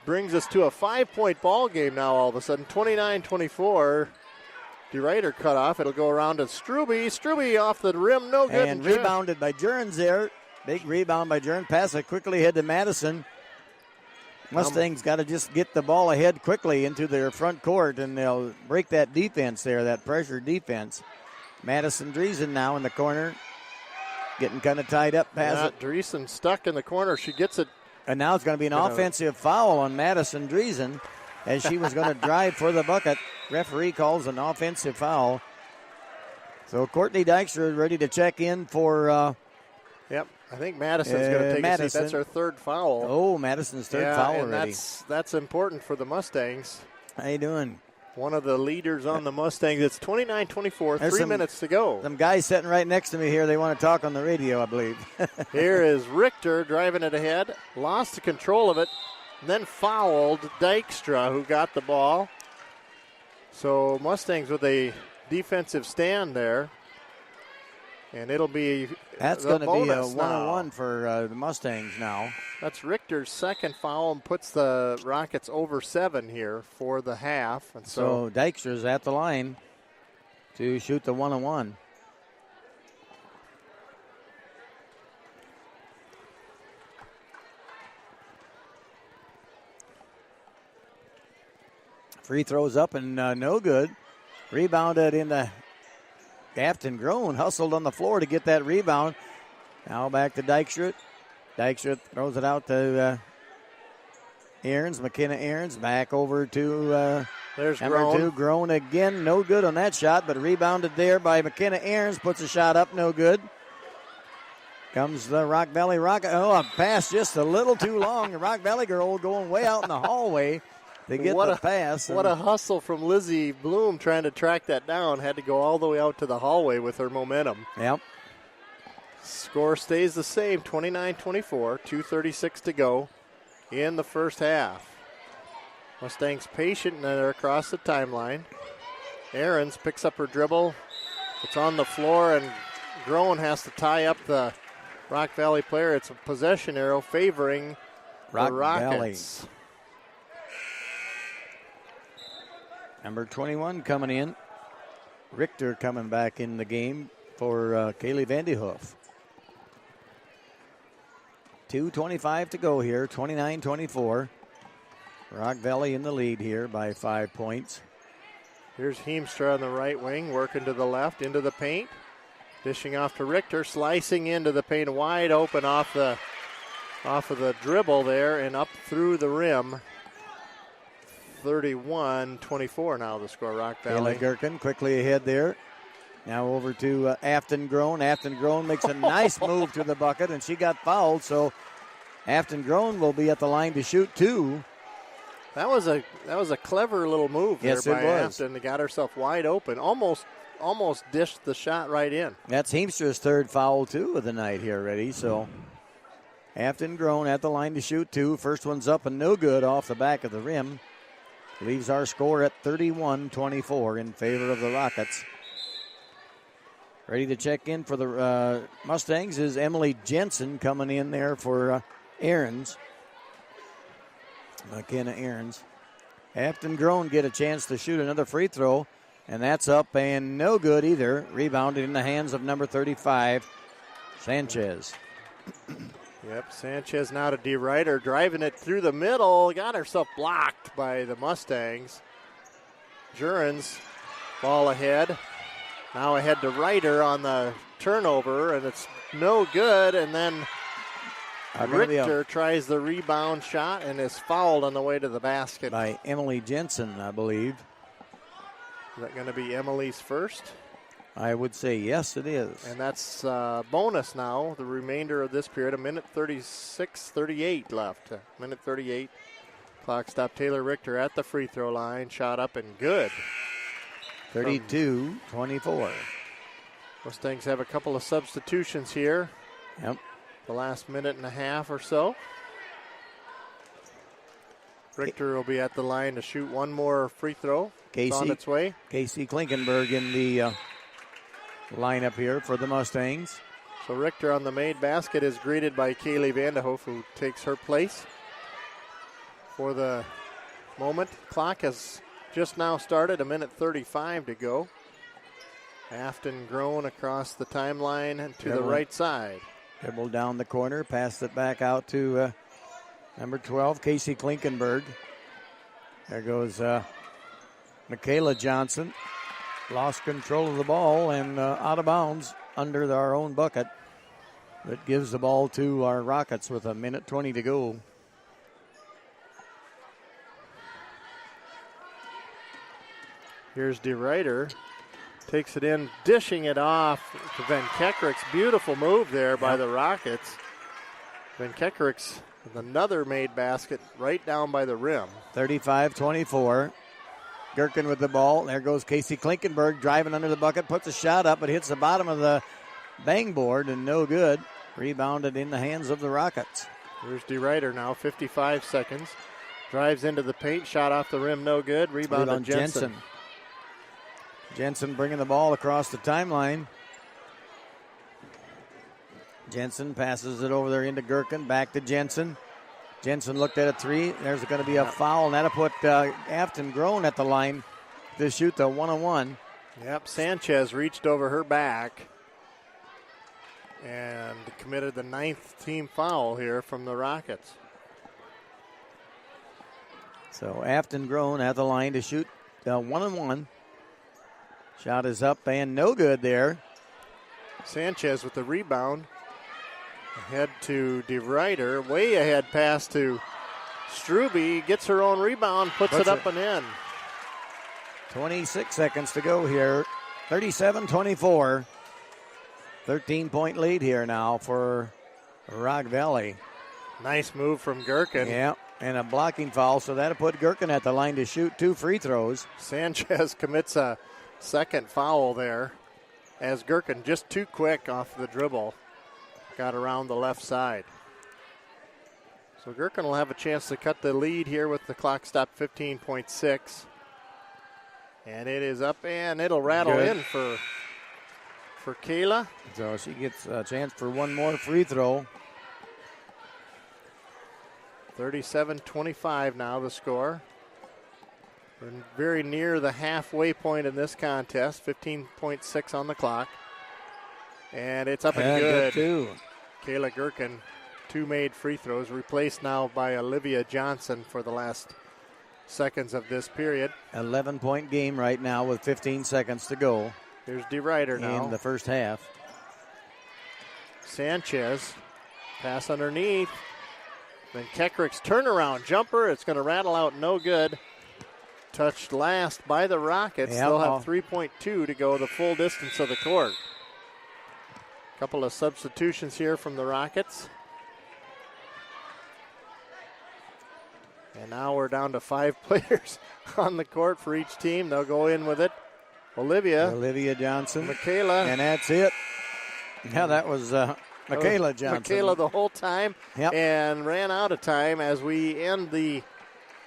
Brings us to a 5-point ball game now all of a sudden. 29-24. DeRuyter cut off. It'll go around to Struby. Struby off the rim. No good. And rebounded by Jurens there. Big rebound by Jurens. Pass it quickly ahead to Madison. Mustangs got to just get the ball ahead quickly into their front court, and they'll break that defense there, that pressure defense. Madison Dreesen now in the corner. Getting kind of tied up. Pass it. Dreesen stuck in the corner. She gets it. And now it's going to be an offensive foul on Madison Dreesen as she was going to drive for the bucket. Referee calls an offensive foul. So Courtney Dykstra is ready to check in for... Yep, I think Madison's going to take a seat. That's her third foul. Oh, Madison's third foul already. That's important for the Mustangs. How you doing? One of the leaders on the Mustangs. It's 29-24, 3 minutes to go. Some guys sitting right next to me here, they want to talk on the radio, I believe. Here is Richter driving it ahead. Lost the control of it. And then fouled Dykstra, who got the ball. So Mustangs with a defensive stand there. And it'll be that's going to be a 1-on-1 for the Mustangs now. That's Richter's second foul and puts the Rockets over 7 here for the half. And so Dykstra's at the line to shoot the 1-on-1. Free throws up and no good. Rebounded in the Afton Grown, hustled on the floor to get that rebound. Now back to Dykstra. Dykstra throws it out to Aarons, McKenna Aarons. Back over to there's number 2, Grown again. No good on that shot, but rebounded there by McKenna Aarons. Puts a shot up, no good. Comes the Rock Valley Rocket. Oh, a pass just a little too long. The Rock Valley girl going way out in the hallway to get the pass. What a hustle from Lizzie Bloom trying to track that down. Had to go all the way out to the hallway with her momentum. Yep. Score stays the same, 29-24, 2:36 to go in the first half. Mustangs patient and they're across the timeline. Aarons picks up her dribble. It's on the floor and Grown has to tie up the Rock Valley player. It's a possession arrow favoring the Rockets. Valley. Number 21 coming in. Richter coming back in the game for Kaylee Vandehoof. 2:25 to go here, 29-24. Rock Valley in the lead here by 5 points. Here's Heemstra on the right wing, working to the left, into the paint. Dishing off to Richter, slicing into the paint, wide open off of the dribble there and up through the rim. 31-24 now the score, Rock Valley. Kayla Gherkin quickly ahead there. Now over to Afton Grown. Afton Grown makes a nice move to the bucket, and she got fouled, so Afton Grown will be at the line to shoot 2. That was a clever little move there by Afton. They got herself wide open. Almost dished the shot right in. That's Heemstra's third foul, too, of the night here already, so Afton Grown at the line to shoot 2. First one's up and no good off the back of the rim. Leaves our score at 31-24 in favor of the Rockets. Ready to check in for the Mustangs is Emily Jensen coming in there for Aarons. McKenna Aarons. Afton Grown get a chance to shoot another free throw, and that's up and no good either. Rebounded in the hands of number 35, Sanchez. Yep, Sanchez now to DeRuyter, driving it through the middle. Got herself blocked by the Mustangs. Jurens, ball ahead. Now ahead to Ryder on the turnover, and it's no good. And then Richter tries the rebound shot and is fouled on the way to the basket. By Emily Jensen, I believe. Is that going to be Emily's first? I would say yes, it is. And that's bonus now, the remainder of this period. 1:36:38 left. 1:38. Clock stop. Taylor Richter at the free throw line. Shot up and good. 32-24. Mustangs have a couple of substitutions here. Yep. The last minute and a half or so. Richter will be at the line to shoot one more free throw. It's on its way. Casey Klinkenberg in the lineup here for the Mustangs. So Richter on the made basket is greeted by Kaylee Vanderhoof, who takes her place. For the moment, clock has just now started, 1:35 to go. Afton Grown across the timeline and to the right side. Dribble down the corner, passed it back out to number 12, Casey Klinkenberg. There goes Michaela Johnson. Lost control of the ball and out of bounds under our own bucket. That gives the ball to our Rockets with 1:20 to go. Here's DeRuyter. Takes it in, dishing it off to Van Kekerik's. Beautiful move there by the Rockets. Van Kekerik's with another made basket right down by the rim. 35-24. Gherkin with the ball. There goes Casey Klinkenberg driving under the bucket, puts a shot up. It hits the bottom of the bang board and no good. Rebounded in the hands of the Rockets. Here's DeRuyter now, 55 seconds. Drives into the paint, shot off the rim, no good. Rebound Jensen. Jensen bringing the ball across the timeline. Jensen passes it over there into Gherkin, back to Jensen. Jensen looked at a three. There's going to be a foul, and that'll put Afton Grown at the line to shoot the one-on-one. Yep, Sanchez reached over her back and committed the 9th team foul here from the Rockets. So Afton Grown at the line to shoot the one-on-one. Shot is up and no good there. Sanchez with the rebound. Ahead to DeRuyter. Way ahead pass to Struby. Gets her own rebound, puts it up and in. 26 seconds to go here. 37-24. 13-point lead here now for Rock Valley. Nice move from Gherkin. Yeah, and a blocking foul, so that'll put Gherkin at the line to shoot 2 free throws. Sanchez commits a second foul there as Gherkin just too quick off the dribble. Got around the left side. So Gherkin will have a chance to cut the lead here with the clock stopped 15.6. And it is up and it'll rattle in for Kayla. So she gets a chance for one more free throw. 37-25 now the score. We're very near the halfway point in this contest. 15.6 on the clock. And it's up and good. Too. Kayla Gherkin, 2 made free throws, replaced now by Olivia Johnson for the last seconds of this period. 11-point game right now with 15 seconds to go. Here's DeRuyter now. In the first half. Sanchez, pass underneath. Then Kekerik's turnaround jumper. It's going to rattle out, no good. Touched last by the Rockets. Yep. They'll have 3.2 to go the full distance of the court. Couple of substitutions here from the Rockets. And now we're down to 5 players on the court for each team. They'll go in with it. Olivia Johnson. Michaela. And that's it. Yeah, that was Michaela Johnson. Michaela the whole time. Yep. And ran out of time as we end the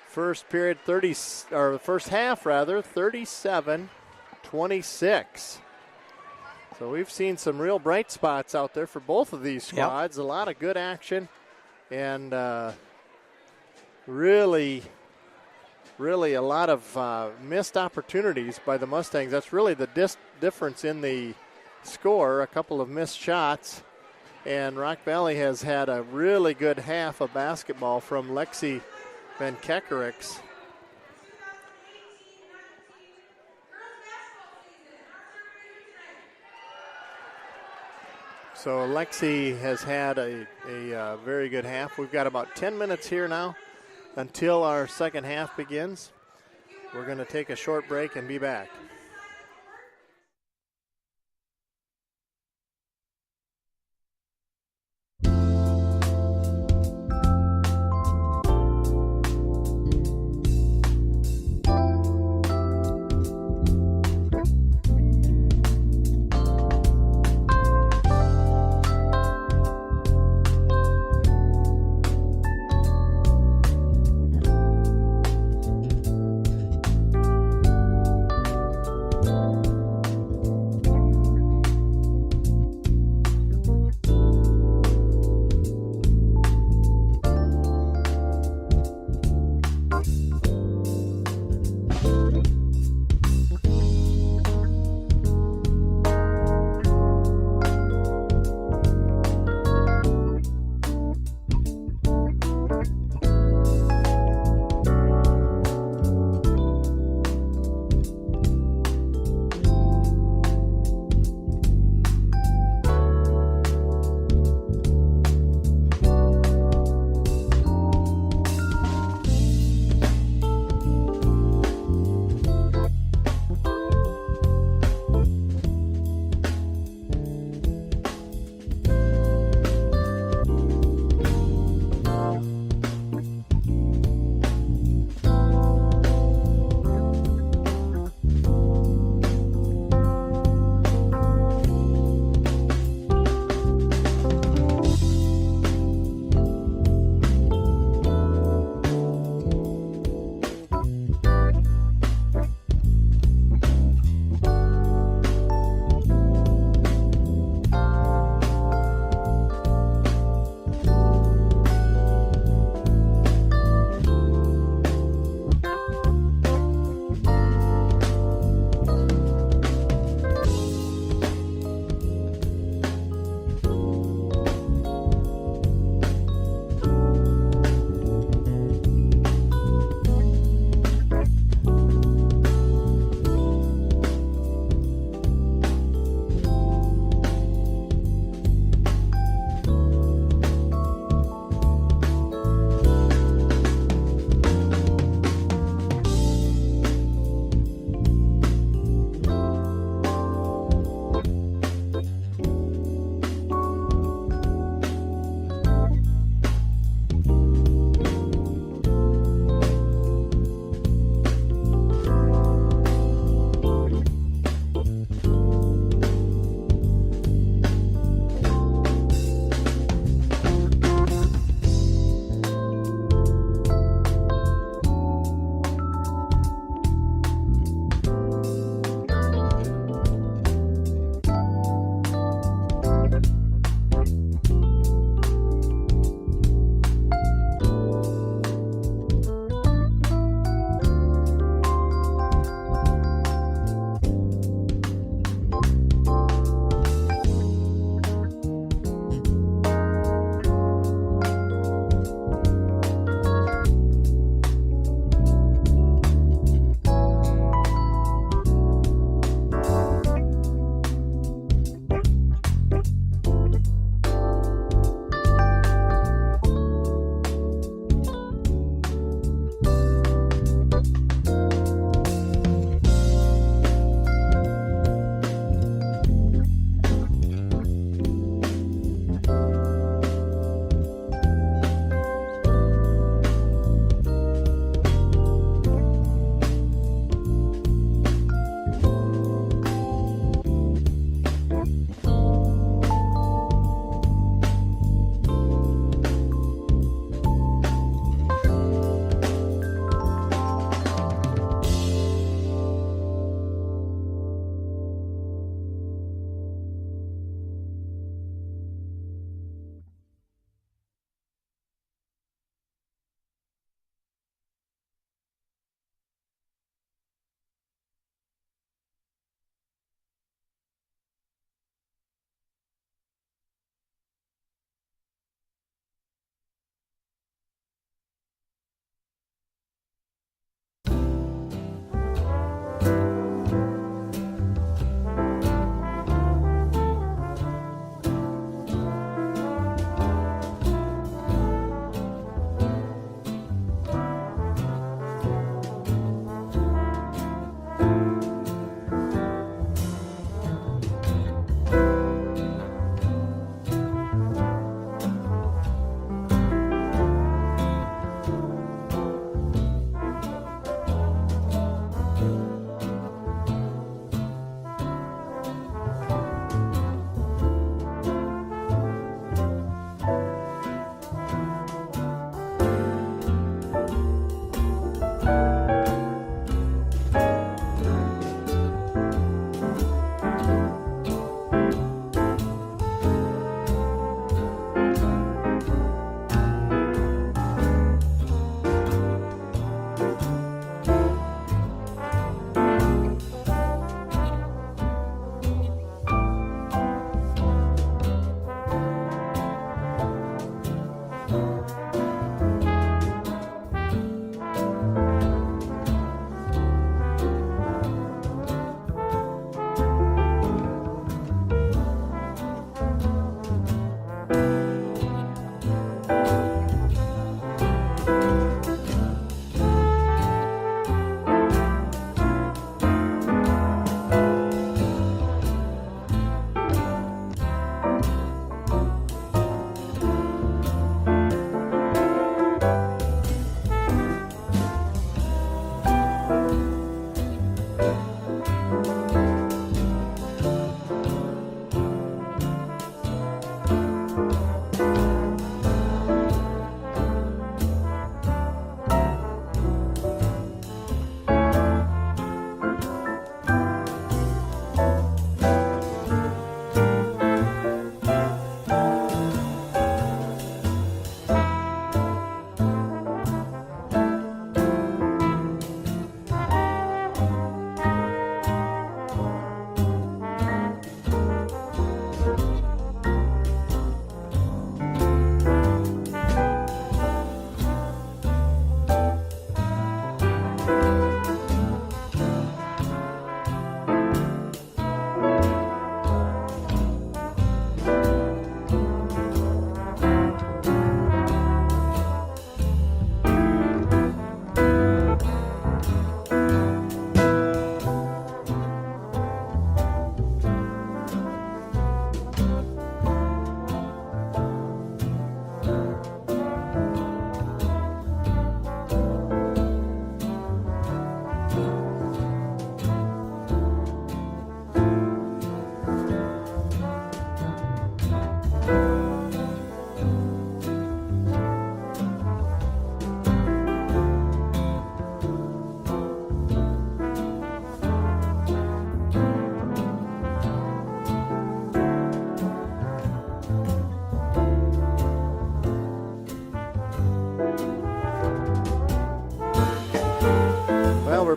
first period, the first half rather, 37-26. So we've seen some real bright spots out there for both of these squads. Yep. A lot of good action and really a lot of missed opportunities by the Mustangs. That's really the difference in the score, a couple of missed shots. And Rock Valley has had a really good half of basketball from Lexi Van Kekerik's. So Lexi has had a very good half. We've got about 10 minutes here now until our second half begins. We're going to take a short break and be back.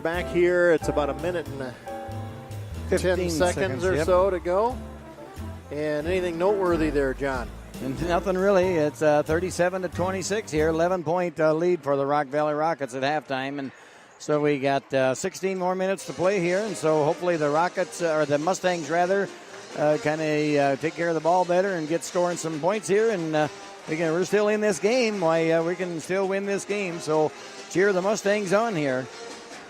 back here. It's about a minute and 10 seconds or so to go. And anything noteworthy there, John? And nothing really. It's 37-26 here. 11-point lead for the Rock Valley Rockets at halftime. And so we got 16 more minutes to play here. And so hopefully the Rockets, or the Mustangs rather, kind of take care of the ball better and get scoring some points here. And we're still in this game. We can still win this game. So cheer the Mustangs on here.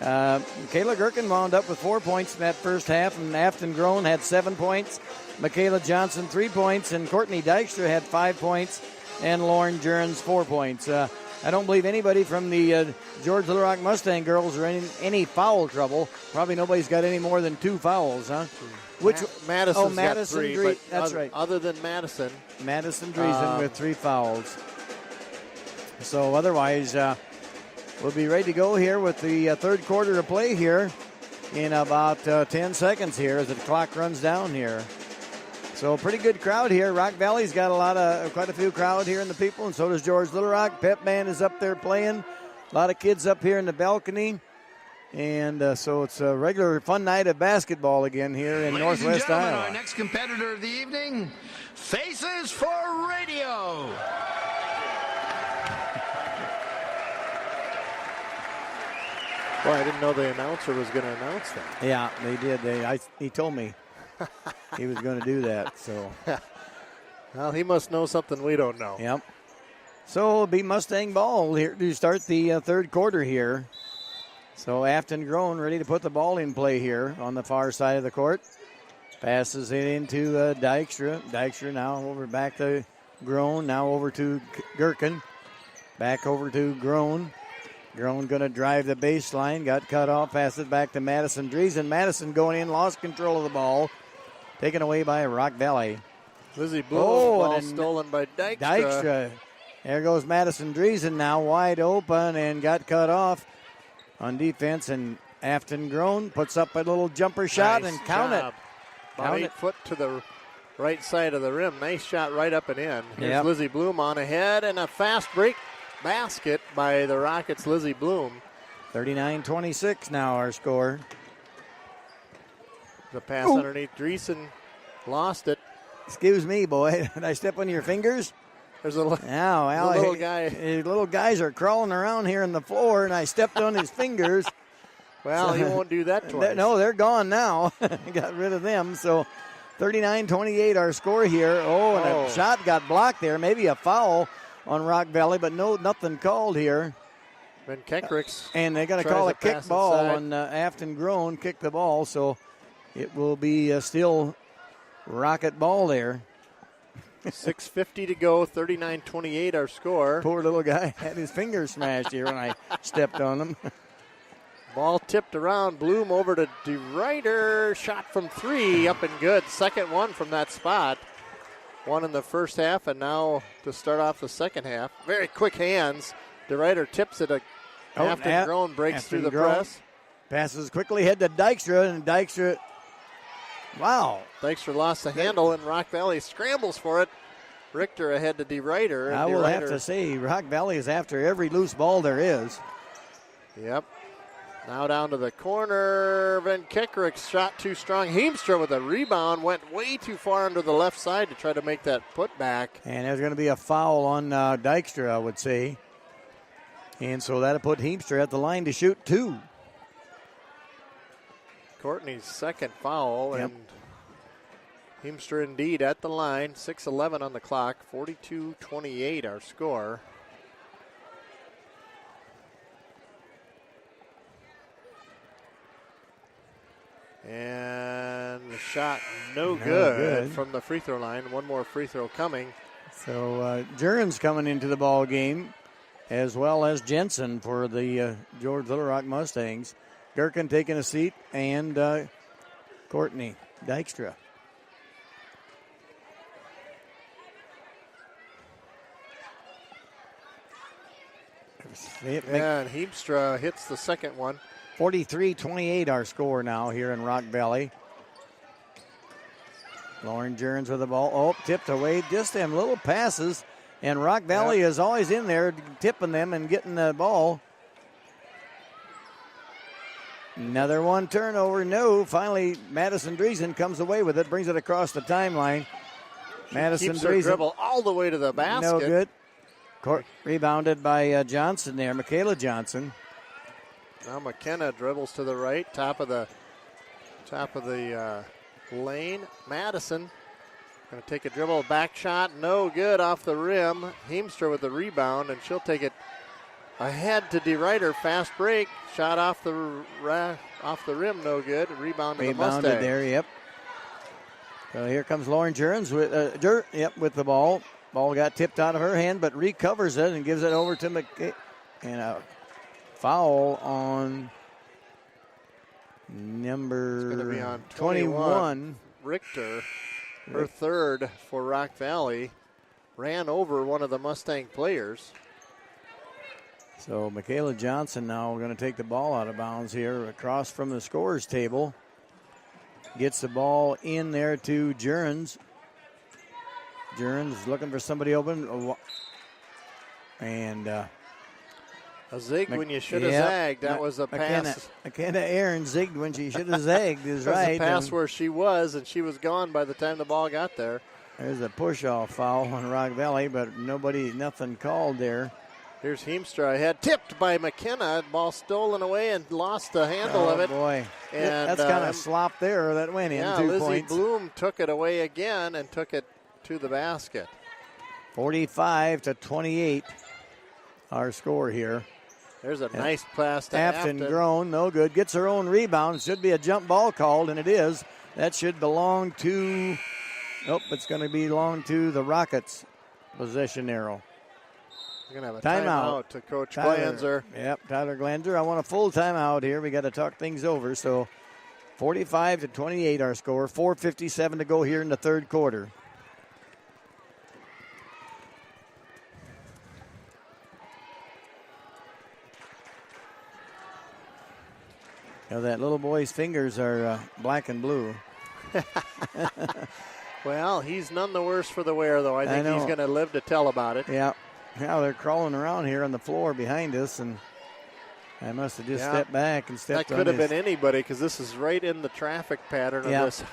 Michaela Gherkin wound up with 4 points in that first half, and Afton Groen had 7 points. Michaela Johnson 3 points, and Courtney Dykstra had 5 points, and Lauren Jurens 4 points. I don't believe anybody from the George Little Rock Mustang girls are in any foul trouble. Probably nobody's got any more than 2 fouls, huh? Madison's Madison got 3, Dre- but that's right. Other than Madison Driesen with 3 fouls. So otherwise, we'll be ready to go here with the third quarter to play here in about 10 seconds here as the clock runs down here. So pretty good crowd here. Rock Valley's got quite a few crowd here in the people, and so does George Little Rock. Pep band is up there playing. A lot of kids up here in the balcony. And so it's a regular fun night of basketball again here in Northwest Iowa. Our next competitor of the evening, Faces for Radio. Boy, I didn't know the announcer was going to announce that. Yeah, they did. He told me he was going to do that. So, well, he must know something we don't know. Yep. So it'll be Mustang ball here to start the third quarter here. So Afton Groen ready to put the ball in play here on the far side of the court. Passes it into Dykstra. Dykstra now over back to Groen. Now over to Gherkin. Back over to Groen. Groen going to drive the baseline. Got cut off. Pass it back to Madison Driesen. Madison going in. Lost control of the ball. Taken away by Rock Valley. Lizzie Bloom. Ball stolen by Dykstra. Dykstra. There goes Madison Driesen now wide open and got cut off on defense. And Afton Groen puts up a little jumper shot and count it. About 8 foot to the right side of the rim. Nice shot right up and in. Here's Lizzie Bloom on ahead, and a fast break basket by the Rockets' Lizzie Bloom. 39-26 now our score. The pass underneath Driesen. Lost it. Excuse me, boy. Did I step on your fingers? There's a little guy. Little guys are crawling around here on the floor, and I stepped on his fingers. Well, he won't do that twice. No, they're gone now. Got rid of them. So 39-28 our score here. And a shot got blocked there. Maybe a foul on Rock Valley, but nothing called here. Ben Keckricks. And they're going to call a kick ball on Afton Groen. Kick the ball, so it will be still Rocket ball there. 6:50 to go, 39-28 our score. Poor little guy had his fingers smashed here when I stepped on him. Ball tipped around. Bloom over to DeRuyter. Shot from 3, up and good. Second one from that spot. One in the first half, and now to start off the second half. Very quick hands. DeRuyter tips it. Afton Groen breaks through the press. Passes quickly ahead to Dykstra, and Dykstra, wow. Dykstra lost the handle, and Rock Valley scrambles for it. Richter ahead to DeRuyter. I will have to say, Rock Valley is after every loose ball there is. Yep. Now down to the corner. Van Keckricks shot too strong. Heemstra with a rebound went way too far under the left side to try to make that putback. And there's going to be a foul on Dykstra, I would say. And so that'll put Heemstra at the line to shoot 2. Courtney's second foul, and Heemstra indeed at the line. 6:11 on the clock. 42-28 our score. And the shot no good from the free throw line. One more free throw coming. So Jurens coming into the ball game, as well as Jensen for the George Little Rock Mustangs. Gherkin taking a seat, and Courtney Dykstra. And Heemstra hits the second one. 43-28 our score now here in Rock Valley. Lauren Jurens with the ball. Tipped away. Just them little passes. And Rock Valley is always in there tipping them and getting the ball. Another one turnover. No. Finally, Madison Driesen comes away with it, brings it across the timeline. Madison keeps her Driesen. dribble all the way to the basket. No good. Rebounded by Johnson there, Michaela Johnson. Now McKenna dribbles to the right, top of the lane. Madison going to take a dribble, back shot, no good off the rim. Heemstra with the rebound, and she'll take it ahead to DeRuyter. Fast break, shot off the rim, no good. Rebound to the Mustangs. Rebounded there, yep. So here comes Lauren Jurens with the ball. Ball got tipped out of her hand, but recovers it and gives it over to McKay. And a foul on number it's gonna be on 21. Richter, her third for Rock Valley, ran over one of the Mustang players. So Michaela Johnson now going to take the ball out of bounds here across from the scorer's table. Gets the ball in there to Jurens. Jurens looking for somebody open. And a zig when you should have zagged. That was a pass. McKenna Aaron zigged when she should have zagged is right. That was a pass where she was, and she was gone by the time the ball got there. There's a push-off foul on Rock Valley, but nothing called there. Here's Heemstra ahead, tipped by McKenna. Ball stolen away and lost the handle of it. Oh, boy. And that's kind of slop there. That went in. Yeah, 2 Lizzie points. Bloom took it away again and took it to the basket. 45-28, our score here. There's a nice pass to Afton. Afton. Grown, no good. Gets her own rebound. Should be a jump ball called, and it is. That should belong to, it's going to belong to the Rockets possession arrow. We're going to have a timeout to Coach Glanzer. Yep, Tyler Glanzer. I want a full timeout here. We got to talk things over. So 45-28 our score. 4:57 to go here in the third quarter. You know, that little boy's fingers are black and blue. Well, he's none the worse for the wear, though. I think he's going to live to tell about it. Yeah. Yeah, they're crawling around here on the floor behind us, and I must have just stepped back and stepped on That could have been anybody, because this is right in the traffic pattern of this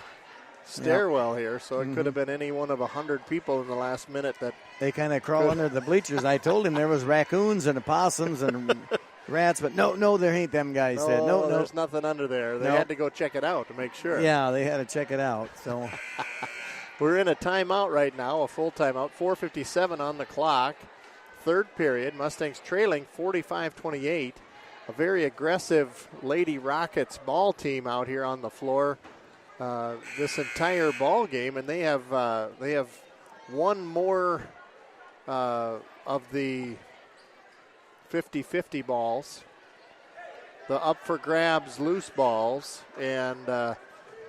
stairwell here, so it could have been any one of 100 people in the last minute that they kind of crawl under the bleachers. I told him there was raccoons and opossums and rats, but no, there ain't them guys. No, there's nothing under there. They had to go check it out to make sure. Yeah, they had to check it out. So we're in a timeout right now, a full timeout. 4:57 on the clock. Third period, Mustangs trailing 45-28. A very aggressive Lady Rockets ball team out here on the floor this entire ball game, and they have one more of the 50-50 balls, the up for grabs loose balls, and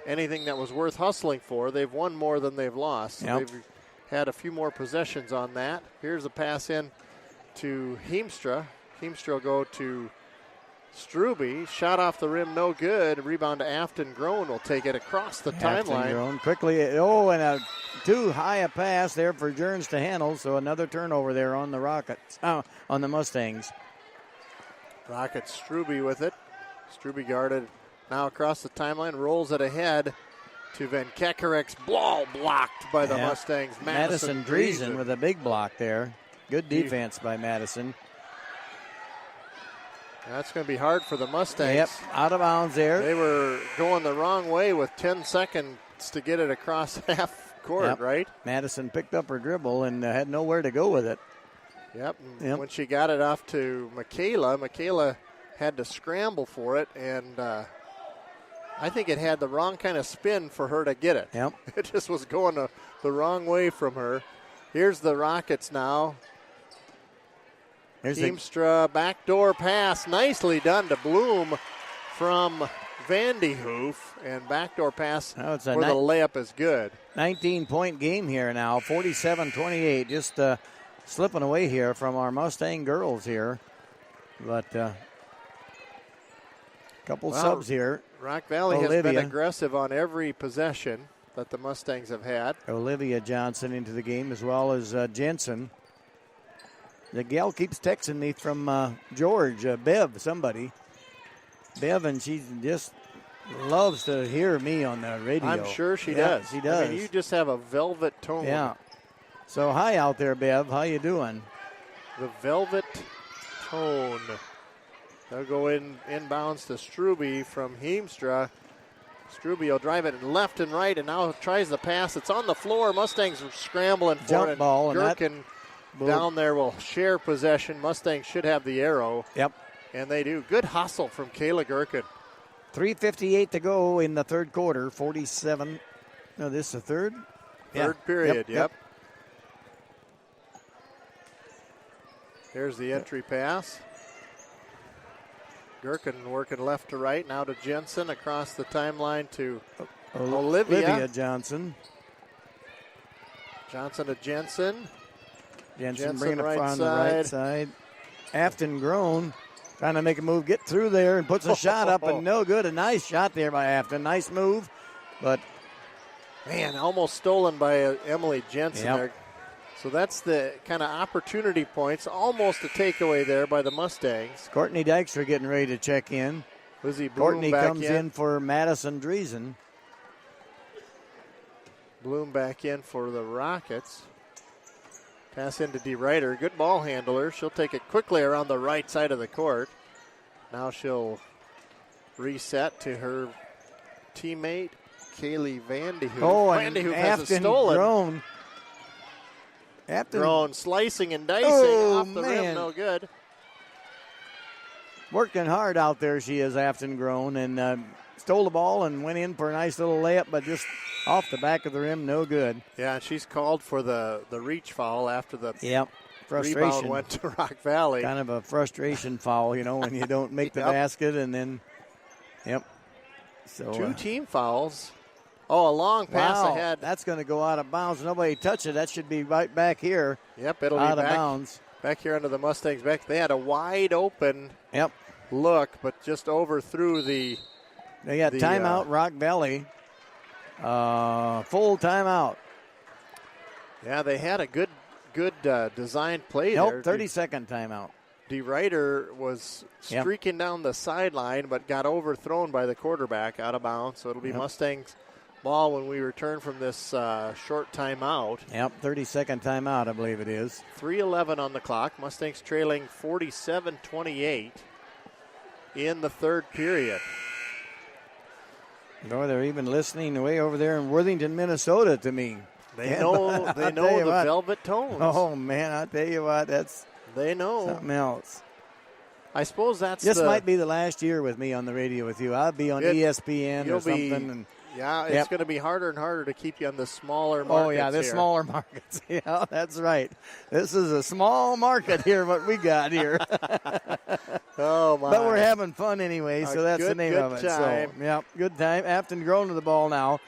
anything that was worth hustling for. They've won more than they've lost. So they've had a few more possessions on that. Here's a pass in to Heemstra. Heemstra will go to Struby. Shot off the rim, no good. Rebound to Afton. Grown will take it across the timeline. Grown quickly. And too high a pass there for Jurens to handle. So another turnover there on the Rockets, on the Mustangs. Rockets, Struby with it. Struby guarded now across the timeline. Rolls it ahead to Van Kekarek's ball blocked by the Mustangs. Madison Driesen with a big block there. Good defense by Madison. That's going to be hard for the Mustangs. Yep, out of bounds there. They were going the wrong way with 10 seconds to get it across half court, right? Madison picked up her dribble and had nowhere to go with it. Yep. When she got it off to Michaela had to scramble for it, and I think it had the wrong kind of spin for her to get it. Yep. It just was going the wrong way from her. Here's the Rockets now. Heemstra, backdoor pass, nicely done to Bloom from Vandy Hoof, and backdoor pass for the layup is good. 19-point game here now, 47-28, just slipping away here from our Mustang girls here. But couple subs here. Rock Valley has been aggressive on every possession that the Mustangs have had. Olivia Johnson into the game, as well as Jensen. The gal keeps texting me from George, Bev, somebody. Bevan, she just loves to hear me on the radio. I'm sure she Yeah, does. she does. I mean, you just have a velvet tone. Yeah. So hi out there, Bev. How you doing? The velvet tone. They'll go inbounds to Struby from Heemstra. Struby will drive it left and right, and now tries the pass. It's on the floor. Mustangs are scrambling for Jump it. ball, and Gherkin down there will share possession. Mustangs should have the arrow. Yep. And they do. Good hustle from Kayla Gherkin. 3:58 to go in the third quarter. 47. No, this is the third? Third period, Yep. Here's the entry pass. Gherkin working left to right. Now to Jensen across the timeline to Olivia Johnson. Johnson to Jensen. Jensen bringing it right on the right side. Afton Grown trying to make a move, get through there, and puts a shot up, and no good. A nice shot there by Afton. Nice move, but man, almost stolen by Emily Jensen Yep. there. So that's the kind of opportunity points. Almost a takeaway there by the Mustangs. Courtney Dykstra getting ready to check in. Lizzie Bloom Courtney back comes in for Madison Driesen. Bloom back in for the Rockets. Pass into DeRuyter. Good ball handler. She'll take it quickly around the right side of the court. Now she'll reset to her teammate, Kaylee Vandehoef. Oh, and Vandehoef has it Afton stolen. Grown. Grown, slicing and dicing off the rim. No good. Working hard out there, she is, Afton Grown, and stole the ball and went in for a nice little layup, but just off the back of the rim, no good. Yeah, and she's called for the reach foul after the frustration rebound went to Rock Valley. Kind of a frustration foul, when you don't make the Yep. basket, and then, So 2 team fouls. Oh, a long pass ahead. That's going to go out of bounds. Nobody touched it. That should be right back here. Yep, it'll out be of back, bounds. back here under the Mustangs. Back, they had a wide open Yep. look, but just overthrew the. They got timeout, Rock Valley. Full timeout. Yeah, they had a good design play Nope, there. 30-second timeout. DeRuyter was streaking down the sideline, but got overthrown by the quarterback out of bounds. So it'll be Mustangs ball when we return from this short timeout. Yep, 30-second timeout, I believe it is. 3:11 on the clock. Mustangs trailing 47-28 in the third period. Boy, they're even listening way over there in Worthington, Minnesota to me. They know the velvet tones. Oh, man, I'll tell you what, that's they know something else. I suppose that's this might be the last year with me on the radio with you. I'll be on ESPN or something. It's going to be harder and harder to keep you on the smaller markets. Oh, yeah, the smaller markets. Yeah, that's right. This is a small market here, what we got here. Oh, my. But we're having fun anyway, so that's the name of it. Time. So, good time. Afton Grown to the ball now.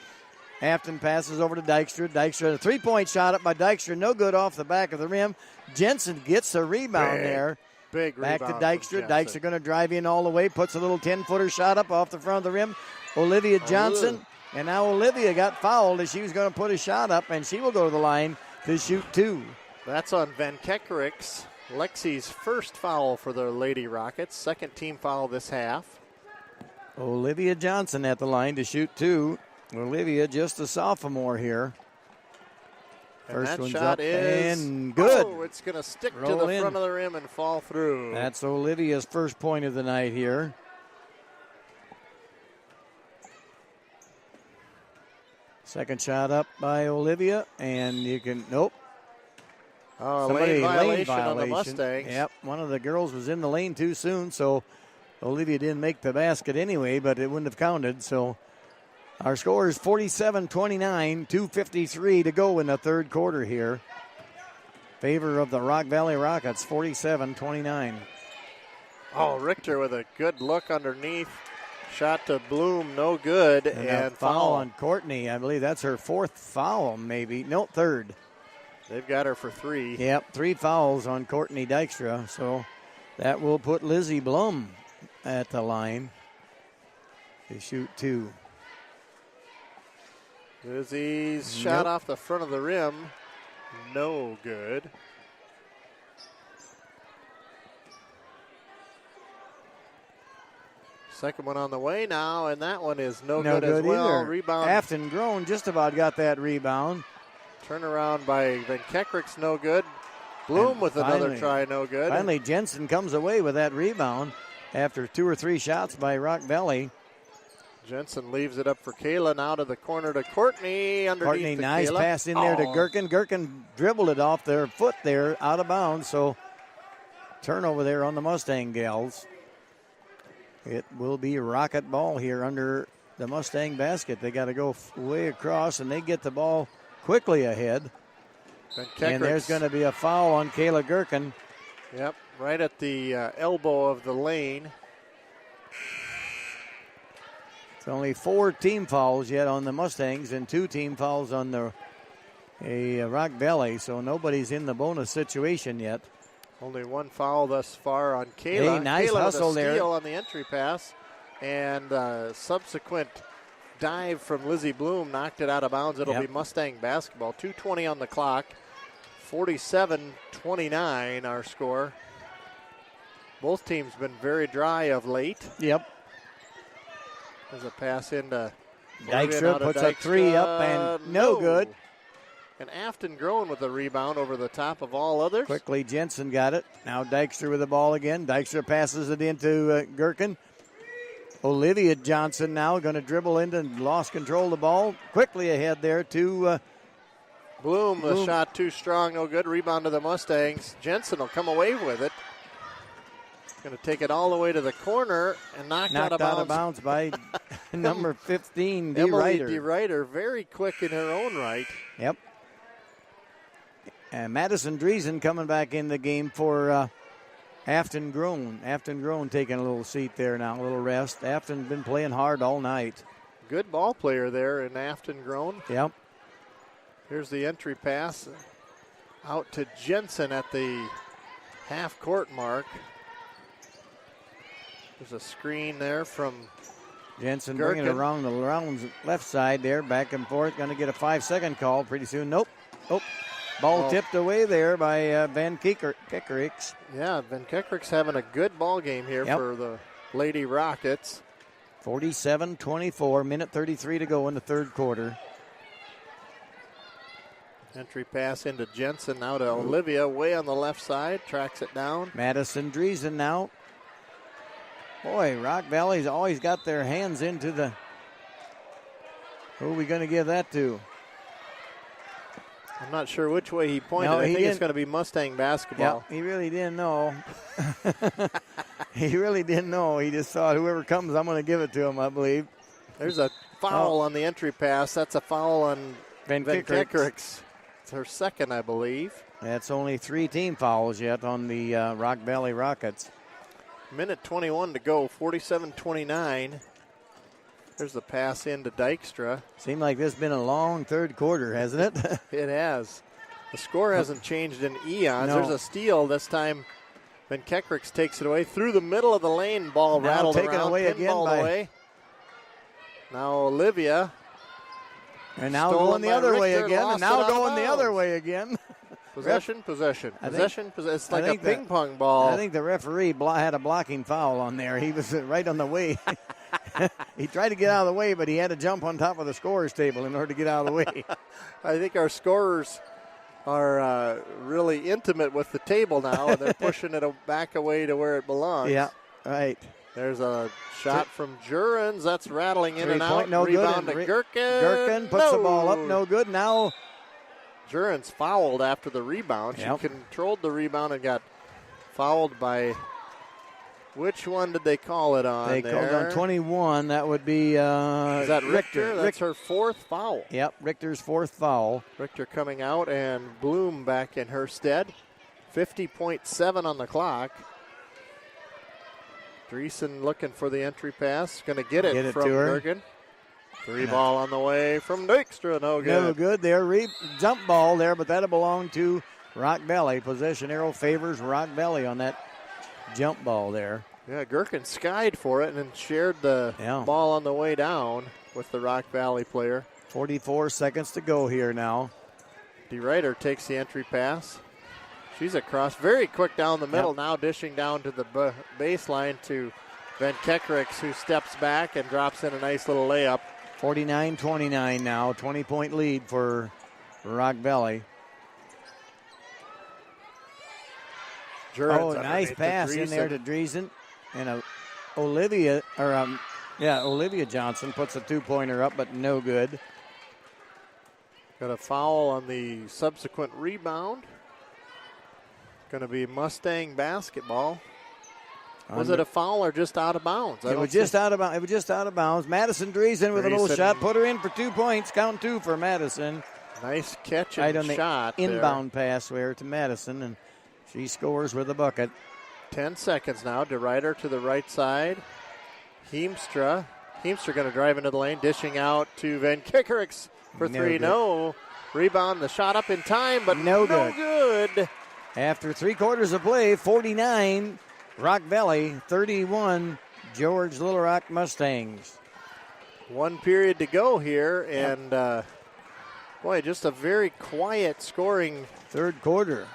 Afton passes over to Dykstra. Dykstra, a three-point shot up by Dykstra. No good off the back of the rim. Jensen gets a rebound there. Big Back rebound. to Dykstra. Dykstra going to drive in all the way. Puts a little 10-footer shot up off the front of the rim. Olivia Johnson. And now Olivia got fouled as she was going to put a shot up, and she will go to the line to shoot 2. That's on Van Kekerik's, Lexi's first foul for the Lady Rockets. Second team foul this half. Olivia Johnson at the line to shoot 2. Olivia, just a sophomore here. And First that one's shot up is and good. Oh, it's going to stick Roll to the in. front of the rim and fall through. That's Olivia's first point of the night here. Second shot up by Olivia, and you can, nope. Oh, Somebody lane lane violation on the Mustangs. Yep, one of the girls was in the lane too soon, so Olivia didn't make the basket anyway, but it wouldn't have counted. So our score is 47-29, 2:53 to go in the third quarter here. Favor of the Rock Valley Rockets, 47-29. Oh, Richter with a good look underneath. Shot to Bloom, no good, and foul on Courtney. I believe that's her fourth foul, maybe. No, third. They've got her for 3. Yep, 3 fouls on Courtney Dykstra. So that will put Lizzie Blum at the line to shoot 2. Lizzie's shot off the front of the rim, no good. Second one on the way now, and that one is no No good as well. either. Rebound. Afton Grown just about got that rebound. Turnaround by Van Kekerik's no good. Bloom And with another try, no good. Finally, Jensen comes away with that rebound after 2 or 3 shots by Rock Valley. Jensen leaves it up for Kayla. Now to the corner to Courtney. Underneath Courtney, to nice Kayla. pass in there to Gherkin. Gherkin dribbled it off their foot there, out of bounds. So turnover there on the Mustang gals. It will be rocket ball here under the Mustang basket. They got to go way across, and they get the ball quickly ahead. And there's going to be a foul on Kayla Gherkin. Yep, right at the elbow of the lane. It's only 4 team fouls yet on the Mustangs and 2 team fouls on the Rock Valley, so nobody's in the bonus situation yet. Only 1 foul thus far on Kayla. Hey, nice Kayla hustle with a there. steal on the entry pass, and subsequent dive from Lizzie Bloom knocked it out of bounds. It'll be Mustang basketball. 2:20 on the clock. 47-29 our score. Both teams been very dry of late. Yep. There's a pass into Dykstra puts a 3 up and no good. And Afton Grown with the rebound over the top of all others. Quickly, Jensen got it. Now Dykstra with the ball again. Dykstra passes it into Gherkin. Olivia Johnson now going to dribble into and lost control of the ball. Quickly ahead there to Bloom. The shot too strong, no good. Rebound to the Mustangs. Jensen will come away with it. Going to take it all the way to the corner and knocked out of bounds by number 15, D. Emily Ryder. D. Ryder, very quick in her own right. Yep. And Madison Driesen coming back in the game for Afton Grown. Afton Grown taking a little seat there now, a little rest. Afton's been playing hard all night. Good ball player there in Afton Grown. Yep. Here's the entry pass out to Jensen at the half-court mark. There's a screen there from Jensen Gherkin. bringing it around the left side there, back and forth. Going to get a 5-second call pretty soon. Nope. Oh, ball tipped away there by Van Kekerik's. Yeah, Van Kekerik's having a good ball game here for the Lady Rockets. 47-24, minute 33 to go in the third quarter. Entry pass into Jensen, now to Olivia, way on the left side, tracks it down. Madison Driesen now. Boy, Rock Valley's always got their hands into the... Who are we going to give that to? I'm not sure which way he pointed. No, I he think it's didn't. going to be Mustang basketball. Yeah, he really didn't know. He really didn't know. He just thought whoever comes, I'm going to give it to him, I believe. There's a foul on the entry pass. That's a foul on Van Kekerik's. It's her second, I believe. That's only 3 team fouls yet on the Rock Valley Rockets. Minute 21 to go, 47-29. There's the pass into Dykstra. Seemed like this has been a long third quarter, hasn't it? It has. The score hasn't changed in eons. No. There's a steal. This time, Van Kekerik's takes it away through the middle of the lane. Ball Now rattled taken around. away again Pinballed by- away. Now Olivia. And now Stolen going the by other way Richter, again. lost And now it out of going the other bounds. way again. Possession. It's like a think ping pong ball. I think the referee had a blocking foul on there. He was right on the way. He tried to get out of the way, but he had to jump on top of the scorer's table in order to get out of the way. I think our scorers are really intimate with the table now, and they're pushing it back away to where it belongs. Yeah, right. There's a shot from Jurens. That's rattling in and out. No Rebound good. to Gherkin. Gherkin puts the ball up. No good. Now Jurens fouled after the rebound. Yep. She controlled the rebound and got fouled by... Which one did they call it on they there? called on 21. That would be Is that Richter? That's her fourth foul. Yep, Richter's 4th foul. Richter coming out and Bloom back in her stead. 50.7 on the clock. Driesen looking for the entry pass. Going to get it from to her. Gherkin. 3 ball on the way from Dykstra. No good. No good there. Jump ball there, but that'll belong to Rock Valley. Possession arrow favors Rock Valley on that jump ball there. Yeah, Gherkin skied for it and then shared the ball on the way down with the Rock Valley player. 44 seconds to go here now. DeRuyter takes the entry pass. She's across very quick down the middle, now dishing down to the baseline to Van Kekerix, who steps back and drops in a nice little layup. 49-29 now, 20-point lead for Rock Valley. Juren's nice pass in there to Driesen. And Olivia Johnson puts a 2-pointer up, but no good. Got a foul on the subsequent rebound. Going to be Mustang basketball. Was it a foul or just out of bounds? It was just out of bounds. Madison Driesen with a little shot, put her in for 2 points. Count 2 for Madison. Nice catch and shot. Inbound pass there to Madison, and she scores with a bucket. 10 seconds now. DeRuyter to the right side. Heemstra going to drive into the lane, dishing out to Van Kekerix for three. No. Rebound, the shot up in time, but no good. After 3 quarters of play, 49 Rock Valley, 31 George Little Rock Mustangs. 1 period to go here, and just a very quiet scoring third quarter.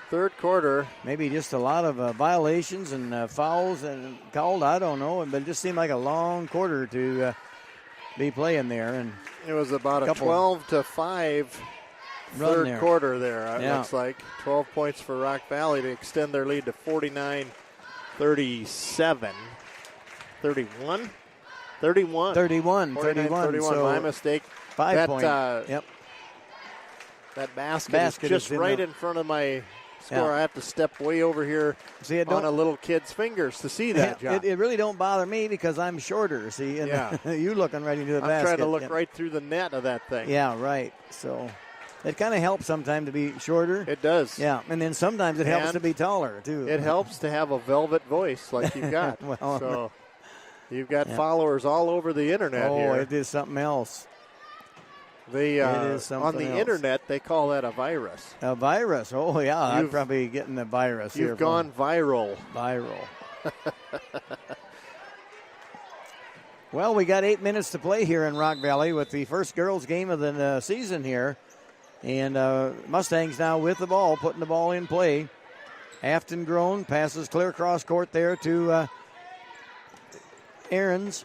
Maybe just a lot of violations and fouls and called. I don't know, but it just seemed like a long quarter to be playing there. And it was about a 12-5 third quarter there. It looks like 12 points for Rock Valley to extend their lead to 49-37. 31. 31. So my mistake. 5 points. That basket is just right in front of my score. I have to step way over here on a little kid's fingers to see that, John. It really don't bother me because I'm shorter, see? And you looking right into the basket. I'm trying to look right through the net of that thing. Yeah, right. So it kind of helps sometimes to be shorter. It does. Yeah, and then sometimes it helps to be taller, too. It helps to have a velvet voice like you've got. So you've got followers all over the internet here. Oh, it is something else. On the internet, they call that a virus. A virus? Oh, yeah. I'm probably getting the virus here. You've gone viral. Well, we got 8 minutes to play here in Rock Valley with the first girls' game of the season here. And Mustangs now with the ball, putting the ball in play. Afton Grown passes clear across court there to Ahrens.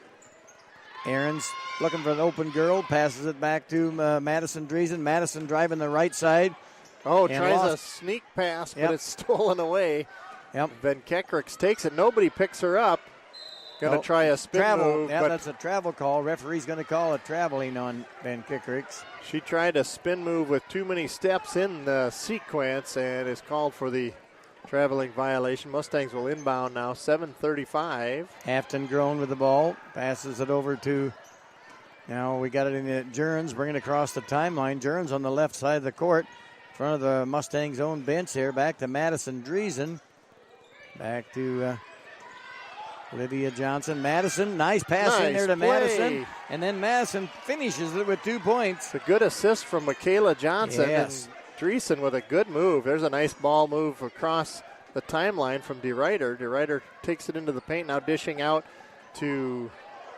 Ahrens looking for an open girl, passes it back to Madison Driesen. Madison driving the right side. Tries a sneak pass, but it's stolen away. Van Kekerix takes it. Nobody picks her up. Going to try a spin move. Yeah, that's a travel call. Referee's going to call it traveling on Van Kekerix. She tried a spin move with too many steps in the sequence and is called for the traveling violation. Mustangs will inbound now, 7:35. Afton Grown with the ball. Passes it over to, now we got it in the Jurens, bringing it across the timeline. Jurens on the left side of the court, in front of the Mustangs' own bench here. Back to Madison Driesen. Back to Olivia Johnson. Madison, nice pass in there to Madison. And then Madison finishes it with 2 points. A good assist from Michaela Johnson. Yes. And Driesen with a good move. There's a nice ball move across the timeline from DeRuyter. DeRuyter takes it into the paint, now dishing out to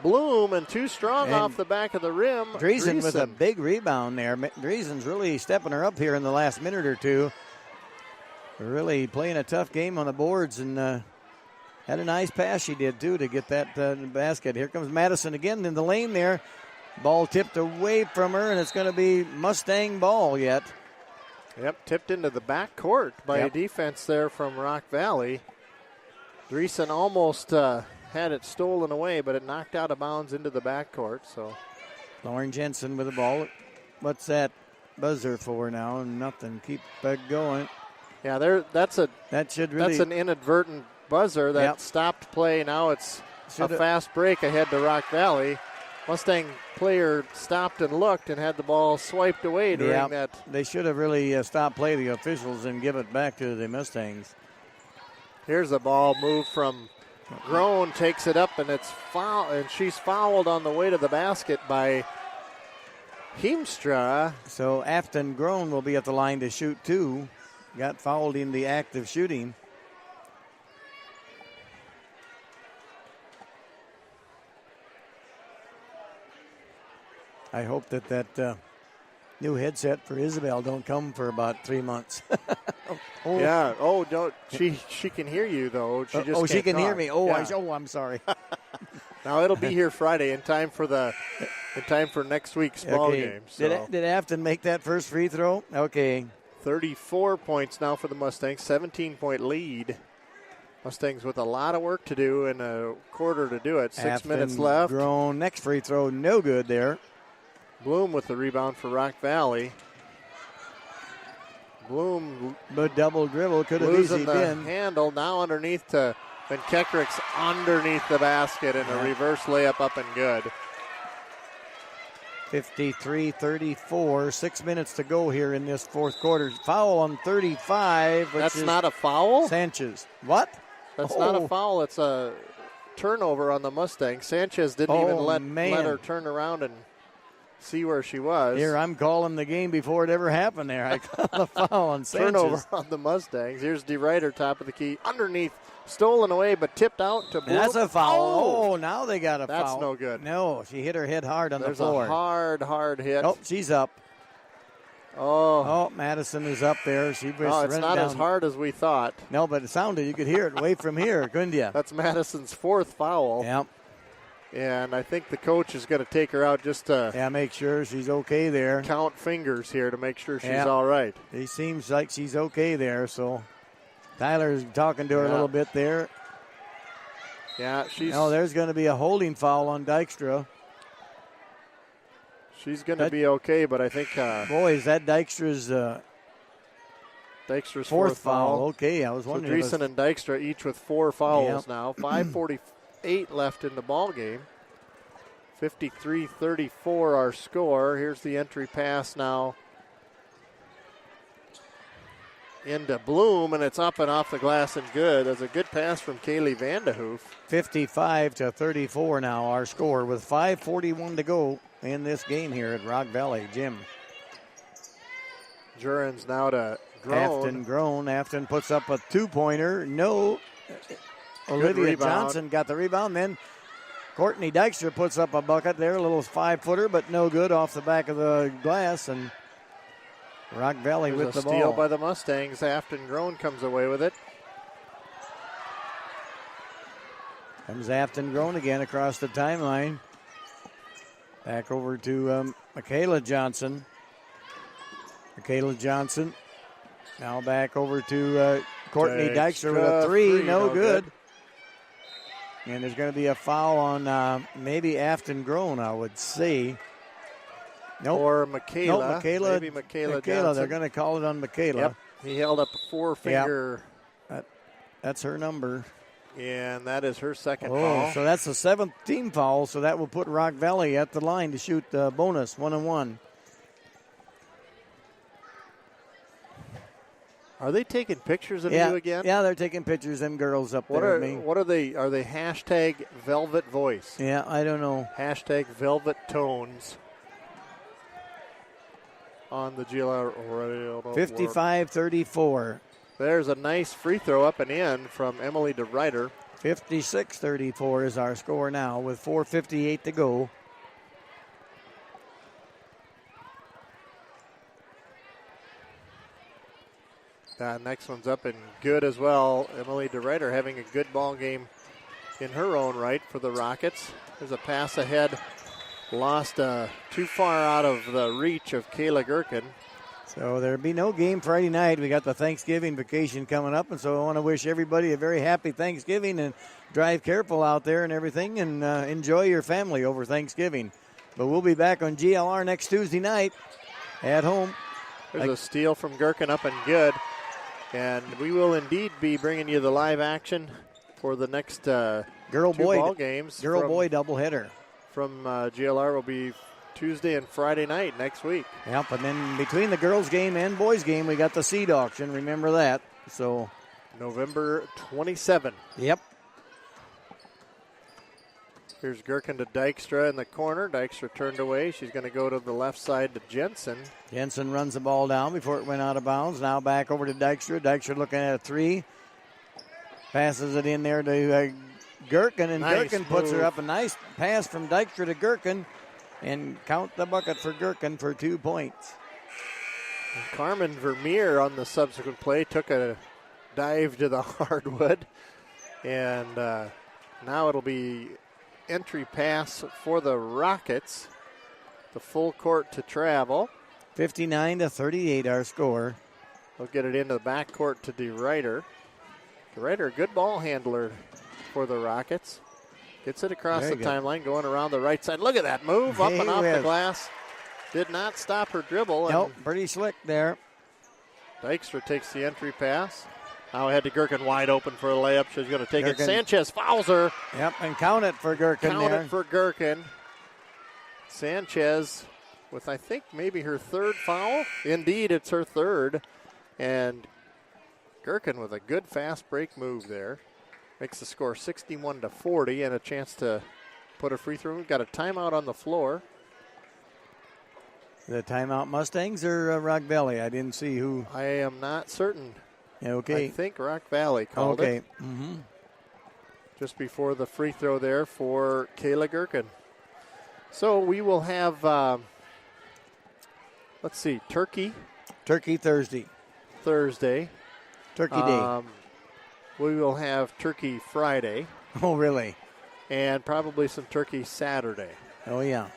Bloom, and too strong off the back of the rim. Driesen with a big rebound there. Driesen's really stepping her up here in the last minute or two. Really playing a tough game on the boards, and had a nice pass she did, too, to get that basket. Here comes Madison again in the lane there. Ball tipped away from her, and it's going to be Mustang ball yet. Yep, tipped into the back court by a defense there from Rock Valley. Driesen almost had it stolen away, but it knocked out of bounds into the back court. So, Lauren Jensen with the ball. What's that buzzer for now? Nothing. Keep going. Yeah, that's an inadvertent buzzer that stopped play. Now it's a fast break ahead to Rock Valley. Mustang player stopped and looked and had the ball swiped away during that. They should have really stopped play, the officials, and give it back to the Mustangs. Here's a ball move from Grown, takes it up, and it's foul, and she's fouled on the way to the basket by Heemstra. So Afton Grown will be at the line to shoot 2. Got fouled in the act of shooting. I hope that new headset for Isabel don't come for about 3 months. Yeah. Oh, don't. She can hear you though. She just she can talk. hear me. I'm sorry. Now it'll be here Friday in time for next week's ball game. So. Did Afton make that first free throw? Okay. 34 points now for the Mustangs, 17-point lead. Mustangs with a lot of work to do in a quarter to do it. 6 minutes left. Grown. Next free throw, no good there. Bloom with the rebound for Rock Valley. Bloom. But double dribble could have easily been. Handle now underneath to Van Kekrik's underneath the basket and a reverse layup up and good. 53-34, 6 minutes to go here in this fourth quarter. Foul on 35. That's not a foul? Sanchez. What? That's not a foul. It's a turnover on the Mustangs. Sanchez didn't even let her turn around and see where she was. Here, I'm calling the game before it ever happened there. I call the foul on Sanchez. Turnover on the Mustangs. Here's DeRuyter, top of the key. Underneath, stolen away, but tipped out to Bloom. That's a foul. Oh, now they got a foul. That's no good. No, she hit her head hard on the There's floor. a hard hit. Oh, she's up. Oh, Madison is up there. It's not as hard as we thought. No, but it sounded, you could hear it way from here, couldn't you? That's Madison's fourth foul. Yep. And I think the coach is going to take her out just to make sure she's okay there. Count fingers here to make sure she's all right. It seems like she's okay there, so Tyler's talking to her a little bit there. Yeah, there's going to be a holding foul on Dykstra. She's going to be okay, but I think... boy, is that Dykstra's fourth foul. Okay, I was wondering. So Dreesen and Dykstra each with 4 fouls now. 5:48 left in the ball game. 53-34 our score. Here's the entry pass now into Bloom, and it's up and off the glass and good. That's a good pass from Kaylee Vandehoof. 55-34 now our score with 5:41 to go in this game here at Rock Valley. Jim. Jurens now to Grown. Afton puts up a 2-pointer. No. Olivia Johnson got the rebound. Then Courtney Dykstra puts up a bucket there, a little 5-footer, but no good off the back of the glass. And Rock Valley with the ball. Steal by the Mustangs. Afton Grown comes away with it. Comes Afton Grown again across the timeline. Back over to Michaela Johnson. Michaela Johnson now back over to Courtney Dykstra with a 3. No good. And there's going to be a foul on maybe Afton Grown, I would say. Nope. Or Michaela. Nope, Michaela. Maybe Michaela Johnson. They're going to call it on Michaela. Yep. He held up a 4-finger. Yep. That's her number. And that is her second foul. So that's the 7th team foul, so that will put Rock Valley at the line to shoot bonus 1-1. Are they taking pictures of you again? Yeah, they're taking pictures, them girls up there with me. What are they? Are they hashtag Velvet Voice? Yeah, I don't know. Hashtag Velvet Tones on the GLR radio. 55-34. There's a nice free throw up and in from Emily DeRuyter. 56-34 is our score now with 4:58 to go. Next one's up and good as well. Emily DeRuyter having a good ball game in her own right for the Rockets. There's a pass ahead. Lost too far out of the reach of Kayla Gherkin. So there'll be no game Friday night. We got the Thanksgiving vacation coming up, and so I want to wish everybody a very happy Thanksgiving and drive careful out there and everything, and enjoy your family over Thanksgiving. But we'll be back on GLR next Tuesday night at home. There's a steal from Gherkin up and good. And we will indeed be bringing you the live action for the next two ball games. Girl-boy doubleheader. From GLR will be Tuesday and Friday night next week. Yep, and then between the girls' game and boys' game, we got the seed auction. Remember that. So November 27. Yep. Here's Gherkin to Dykstra in the corner. Dykstra turned away. She's going to go to the left side to Jensen. Jensen runs the ball down before it went out of bounds. Now back over to Dykstra. Dykstra looking at a 3. Passes it in there to Gherkin, and Gherkin puts her up. A nice pass from Dykstra to Gherkin, and count the bucket for Gherkin for 2 points. And Carmen Vermeer on the subsequent play took a dive to the hardwood, and now it'll be entry pass for the Rockets. The full court to travel. 59-38 our score. They'll get it into the backcourt to DeRuyter. DeRuyter, a good ball handler for the Rockets. Gets it across the timeline, going around the right side. Look at that move, up and off the glass. Did not stop her dribble. Nope, pretty slick there. Dykstra takes the entry pass. Now ahead to Gherkin, wide open for a layup. She's going to take it. Sanchez fouls her. Yep, and count it for Gherkin there. Count it for Gherkin. Sanchez with, I think, maybe her third foul. Indeed, it's her third. And Gherkin with a good fast break move there. Makes the score 61-40 and a chance to put a free throw. We've got a timeout on the floor. The timeout Mustangs or Rock Valley? I didn't see who. I am not certain. Okay. I think Rock Valley called it. Okay. Mm-hmm. Just before the free throw there for Kayla Gherkin. So we will have, let's see, Turkey Thursday. Turkey Day. We will have Turkey Friday. Oh, really? And probably some Turkey Saturday. Oh, yeah.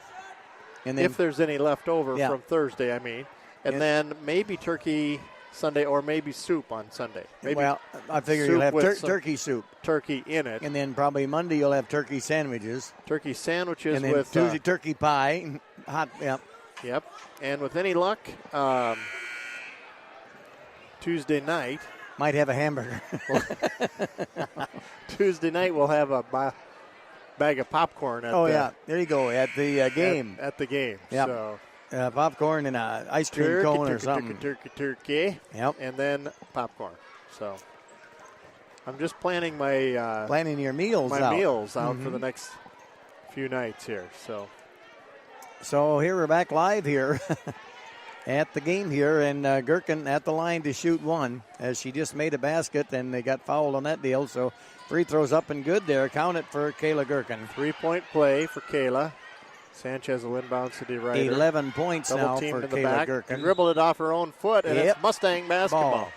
And then, if there's any left over from Thursday, I mean. And then maybe Turkey Sunday or maybe soup on Sunday. Maybe I figure you'll have turkey soup. Turkey in it. And then probably Monday you'll have turkey sandwiches. Turkey sandwiches and then with Tuesday turkey pie. Hot, yep. Yep. And with any luck, Tuesday night. Might have a hamburger. Tuesday night we'll have a bag of popcorn. There you go, at the game. At the game. Yep. So. Popcorn and an ice cream cone or something. Turkey. Yep. And then popcorn. So I'm just planning my planning your meals my out. meals out for the next few nights here. So here we're back live here at the game here, and Gherkin at the line to shoot one as she just made a basket and they got fouled on that deal. So free throws up and good there. Count it for Kayla Gherkin. 3-point play for Kayla. Sanchez will inbounds to DeRuyter. 11 points now for Kayla Gherkin. Dribbled it off her own foot, and it's Mustang basketball.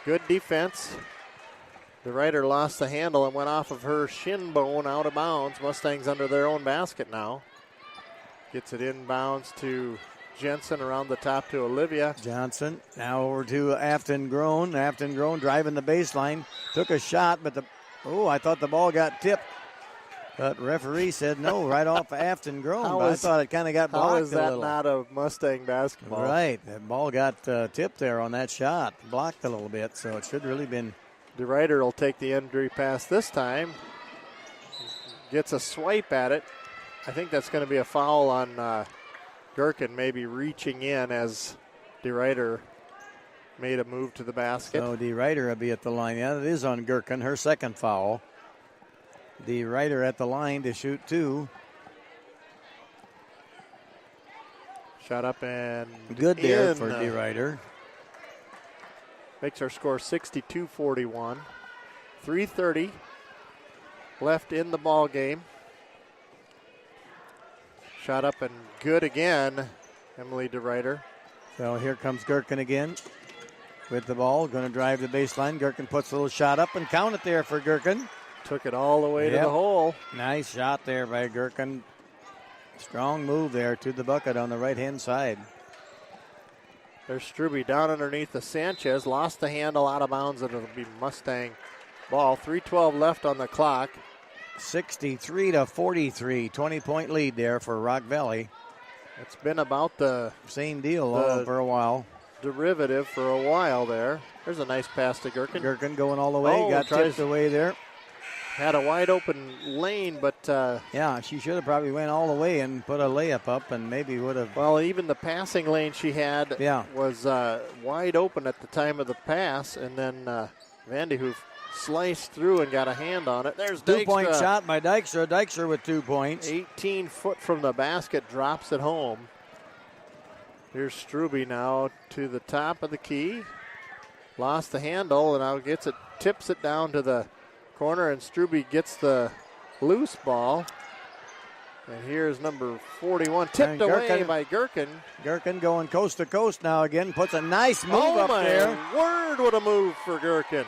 Good defense. DeRuyter lost the handle and went off of her shin bone out of bounds. Mustangs under their own basket now. Gets it inbounds to Jensen around the top to Olivia. Johnson now over to Afton Groen. Afton Groen driving the baseline. Took a shot, but I thought the ball got tipped. But referee said no, right off Afton Groen. I thought it kind of got blocked a little. How is that not a Mustang basketball? Right. That ball got tipped there on that shot. Blocked a little bit, so it should really been. DeRuyter will take the entry pass this time. Gets a swipe at it. I think that's going to be a foul on Gherkin, maybe reaching in as DeRuyter made a move to the basket. So DeRuyter will be at the line. Yeah, it is on Gherkin, her second foul. DeRuyter at the line to shoot two. Shot up and good there for DeRuyter. Makes our score 62-41. 3:30 left in the ball game. Shot up and good again, Emily DeRuyter. So here comes Gherkin again with the ball. Going to drive the baseline. Gherkin puts a little shot up and count it there for Gherkin. Took it all the way to the hole. Nice shot there by Gherkin. Strong move there to the bucket on the right-hand side. There's Struby down underneath the Sanchez. Lost the handle out of bounds, and it'll be Mustang ball. 3:12 left on the clock. 63-43. 20-point lead there for Rock Valley. It's been about the same deal for a while. Derivative for a while there. There's a nice pass to Gherkin. Gherkin going all the way. Got tipped away there. Had a wide open lane, but she should have probably went all the way and put a layup up, and maybe would have. Well, even the passing lane she had was wide open at the time of the pass, and then Vandehoef sliced through and got a hand on it. There's Dykstra. 2-point shot by Dykstra. Dykstra with 2 points. 18 foot from the basket, drops it home. Here's Struby now to the top of the key. Lost the handle, and now tips it down to the corner, and Struby gets the loose ball. And here's number 41, tipped away by Gherkin. Gherkin going coast to coast now again, puts a nice move up there. Oh, my word, what a move for Gherkin.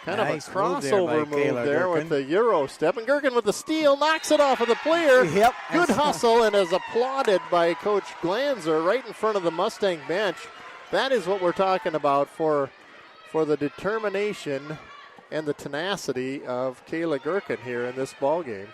Kind Nice of a move there crossover by move Kayla there Gherkin. with the Euro step. And Gherkin with the steal knocks it off of the player. Yep. Good hustle and is applauded by Coach Glanzer right in front of the Mustang bench. That is what we're talking about for the determination and the tenacity of Kayla Gherkin here in this ball game.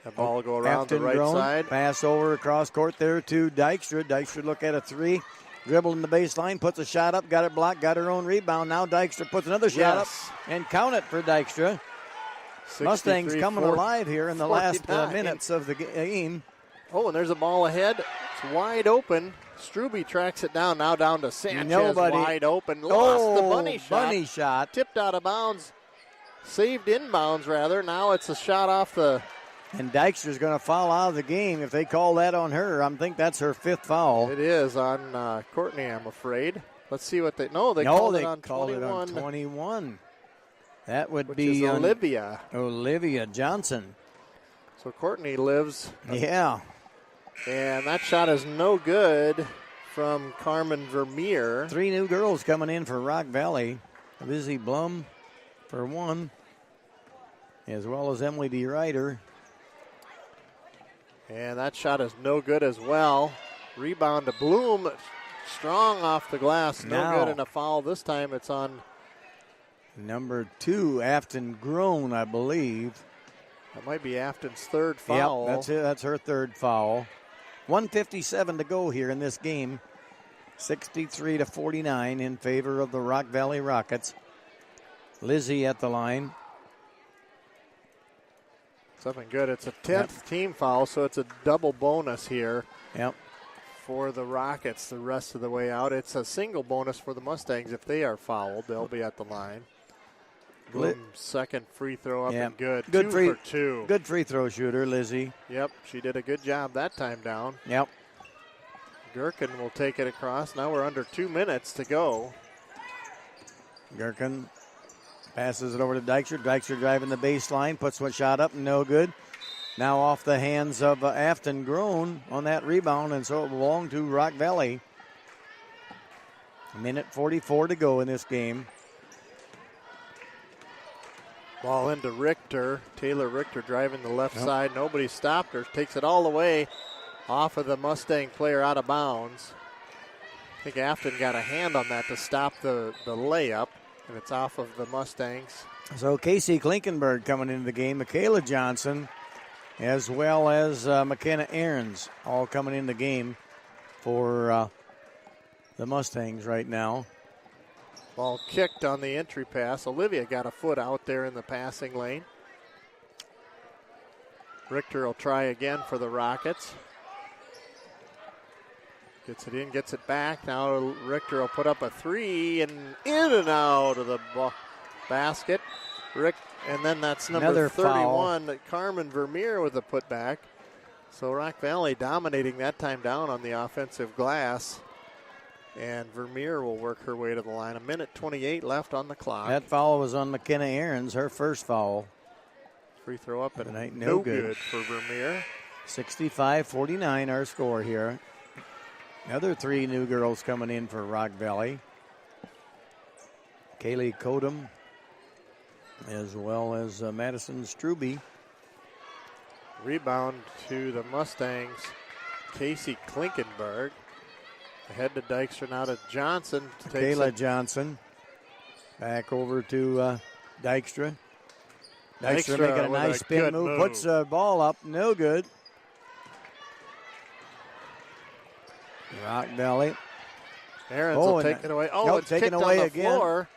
The ball will go around the right side. Pass over across court there to Dykstra. Dykstra look at a three. Dribbling the baseline, puts a shot up, got it blocked, got her own rebound. Now Dykstra puts another shot up and count it for Dykstra. Mustangs coming alive here in the last minutes of the game. Oh, and there's a ball ahead. It's wide open. Struby tracks it down. Now down to Sanchez. Wide open. Lost the bunny shot. Tipped out of bounds. Saved inbounds, rather. Now it's a shot off the... And Dykstra's going to foul out of the game if they call that on her. I think that's her 5th foul. It is on Courtney, I'm afraid. Let's see what they... No, they called it on 21. That would which be is Olivia. Olivia Johnson. So Courtney lives. Yeah. And that shot is no good from Carmen Vermeer. 3 new girls coming in for Rock Valley. Lizzie Blum for 1, as well as Emily D. Ryder. And that shot is no good as well. Rebound to Bloom. Strong off the glass. No good, and a foul. This time it's on number 2, Afton Grown, I believe. That might be Afton's 3rd foul. Yep, that's it. That's her 3rd foul. 1:57 to go here in this game. 63-49 in favor of the Rock Valley Rockets. Lizzie at the line. Something good. It's a 10th team foul, so it's a double bonus here. Yep. For the Rockets the rest of the way out. It's a single bonus for the Mustangs. If they are fouled, they'll be at the line. Bloom's second free throw up and good. Good 2 free, for 2. Good free throw shooter, Lizzie. Yep, she did a good job that time down. Yep. Gherkin will take it across. Now we're under 2 minutes to go. Gherkin passes it over to Dykstra. Dykstra driving the baseline, puts one shot up, no good. Now off the hands of Afton Grown on that rebound, and so it belonged to Rock Valley. 1:44 to go in this game. Ball into Richter. Taylor Richter driving the left side. Nobody stopped her. Takes it all the way off of the Mustang player out of bounds. I think Afton got a hand on that to stop the layup, and it's off of the Mustangs. So Casey Klinkenberg coming into the game. Michaela Johnson, as well as McKenna Ahrens, all coming in the game for the Mustangs right now. Ball kicked on the entry pass. Olivia got a foot out there in the passing lane. Richter will try again for the Rockets. Gets it in, gets it back. Now Richter will put up a 3 and in and out of the basket. And then that's number Another 31, foul. Carmen Vermeer with a putback. So Rock Valley dominating that time down on the offensive glass. And Vermeer will work her way to the line. 1:28 left on the clock. That foul was on McKenna Ahrens, her first foul. Free throw up and Tonight, no good for Vermeer. 65-49 our score here. Another 3 new girls coming in for Rock Valley. Kaylee Kodum, as well as Madison Struby. Rebound to the Mustangs. Casey Klinkenberg. Ahead to Dykstra, now to Johnson. Kayla Johnson. Back over to Dykstra. Dykstra making a nice spin move. Puts the ball up. No good. Rock Valley. Ahrens will take it away. Oh, it's taken kicked away on the again. floor.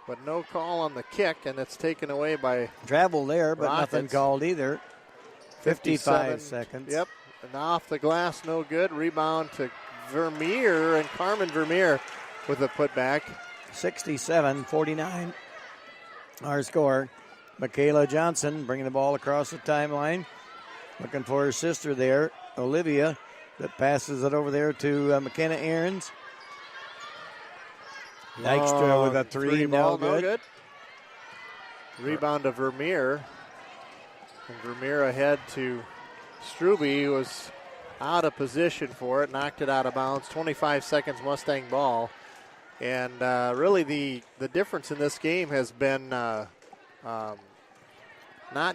But no call on the kick, and it's taken away by travel there, but Rockets. Nothing called either. 55 seconds. Yep. And off the glass, no good. Rebound to Vermeer, and Carmen Vermeer with a putback. 67-49 our score. Michaela Johnson bringing the ball across the timeline. Looking for her sister there, Olivia, that passes it over there to McKenna Ahrens. Dykstra with a 3, no good. Rebound to Vermeer. And Vermeer ahead to Struby, who was out of position for it, knocked it out of bounds. 25 seconds Mustang ball. And really the difference in this game has been not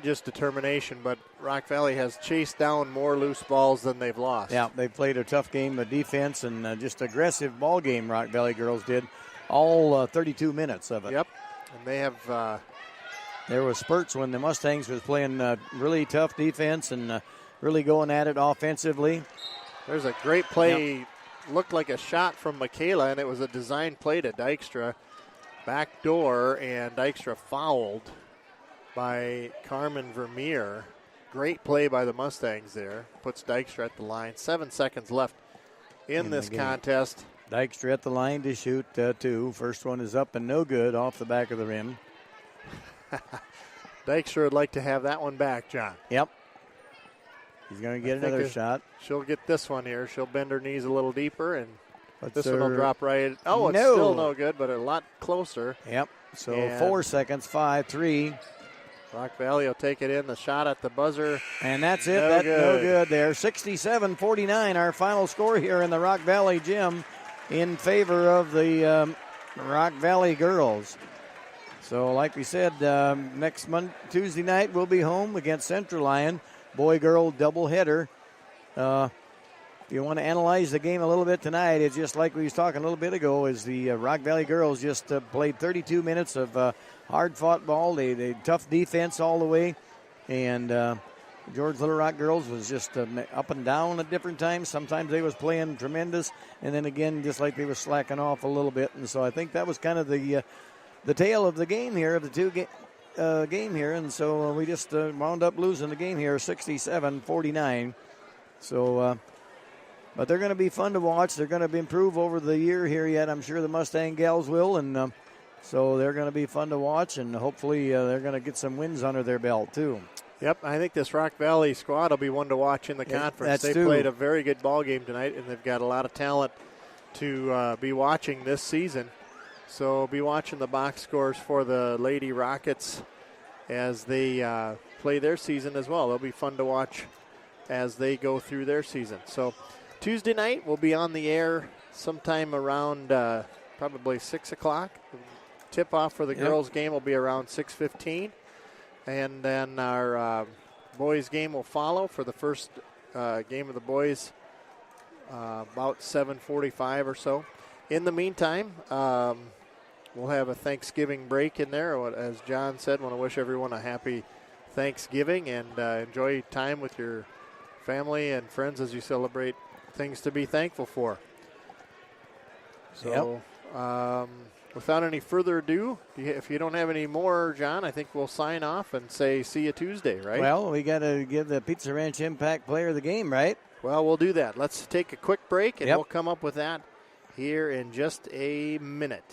just determination, but Rock Valley has chased down more loose balls than they've lost. Yeah, they played a tough game of defense and just aggressive ball game, Rock Valley girls did, all 32 minutes of it. Yep, and they have... there was spurts when the Mustangs was playing really tough defense and really going at it offensively. There's a great play, looked like a shot from Michaela, and it was a design play to Dykstra. Back door, and Dykstra fouled by Carmen Vermeer. Great play by the Mustangs there. Puts Dykstra at the line. 7 seconds left in this contest. Dykstra at the line to shoot two. First one is up and no good off the back of the rim. Dykstra would like to have that one back, John. Yep. He's going to get another shot. She'll get this one here. She'll bend her knees a little deeper, and this one will her... drop right. Oh, it's still no good, but a lot closer. Yep. So 4 seconds, 5-3. Rock Valley will take it in. The shot at the buzzer. And that's it. No good there. 67-49, our final score here in the Rock Valley gym in favor of the Rock Valley girls. So like we said, next Tuesday night we'll be home against Central Lyon. Boy-girl doubleheader. If you want to analyze the game a little bit tonight, it's just like we was talking a little bit ago, is the Rock Valley girls just played 32 minutes of hard-fought ball. They tough defense all the way. And George Little Rock girls was just up and down at different times. Sometimes they was playing tremendous, and then again, just like they was slacking off a little bit. And so I think that was kind of the tale of the game here, of the game here. And so we just wound up losing the game here, 67-49. So... but they're going to be fun to watch. They're going to improve over the year here yet. I'm sure the Mustang gals will. And so they're going to be fun to watch. And hopefully they're going to get some wins under their belt, too. Yep, I think this Rock Valley squad will be one to watch in the conference. They played a very good ball game tonight, and they've got a lot of talent to be watching this season. So be watching the box scores for the Lady Rockets as they play their season as well. They'll be fun to watch as they go through their season. So Tuesday night, we'll be on the air sometime around probably 6 o'clock. Tip-off for the girls' game will be around 6:15. And then our boys' game will follow for the first game of the boys about 7:45 or so. In the meantime, we'll have a Thanksgiving break in there. As John said, want to wish everyone a happy Thanksgiving and enjoy time with your family and friends as you celebrate things to be thankful for. So without any further ado, if you don't have any more, John, I think we'll sign off and say see you Tuesday, right? Well, we got to give the Pizza Ranch Impact Player of the game, right? Well, we'll do that. Let's take a quick break, and we'll come up with that here in just a minute.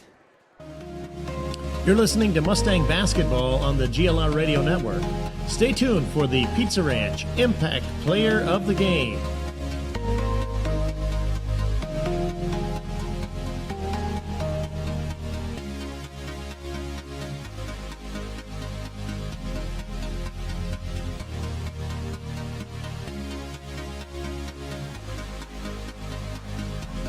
You're listening to Mustang Basketball on the GLR Radio Network. Stay tuned for the Pizza Ranch Impact Player of the Game.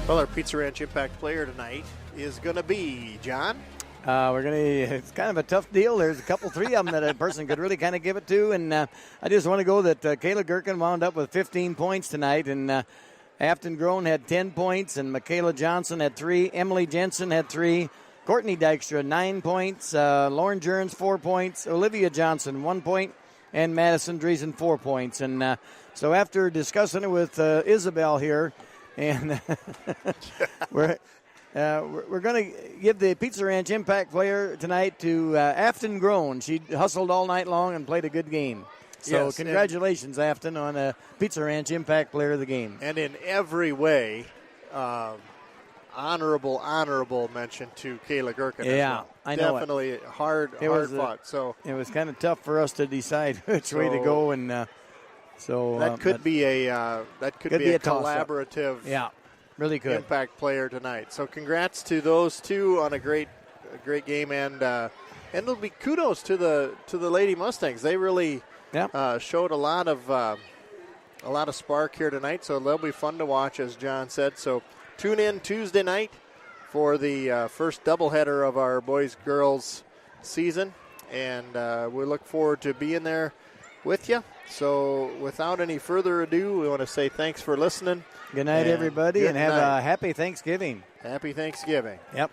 Well, our Pizza Ranch Impact Player tonight is going to be, John? It's kind of a tough deal. There's a couple, three of them that a person could really kind of give it to. And I just want to go that Kayla Gherkin wound up with 15 points tonight. And Afton Groen had 10 points. And Michaela Johnson had 3. Emily Jensen had 3. Courtney Dykstra, 9 points. Lauren Jerns, 4 points. Olivia Johnson, 1 point. And Madison Driesen, 4 points. And so after discussing it with Isabel here, and we're going to give the Pizza Ranch Impact Player tonight to Afton Groen. She hustled all night long and played a good game. So congratulations, Afton, on a Pizza Ranch Impact Player of the game. And in every way, honorable mention to Kayla Gherkin. Yeah, well. I know. Definitely hard fought. So it was kind of tough for us to decide which way to go, and so that could be a collaborative. Yeah. Really good. Impact player tonight. So congrats to those two on a great game, and it'll be kudos to the Lady Mustangs. They really showed a lot of spark here tonight. So they'll be fun to watch, as John said. So tune in Tuesday night for the first doubleheader of our boys-girls season. And we look forward to being there with you. So without any further ado, we want to say thanks for listening. Good night, everybody, and have a happy Thanksgiving. Happy Thanksgiving. Yep.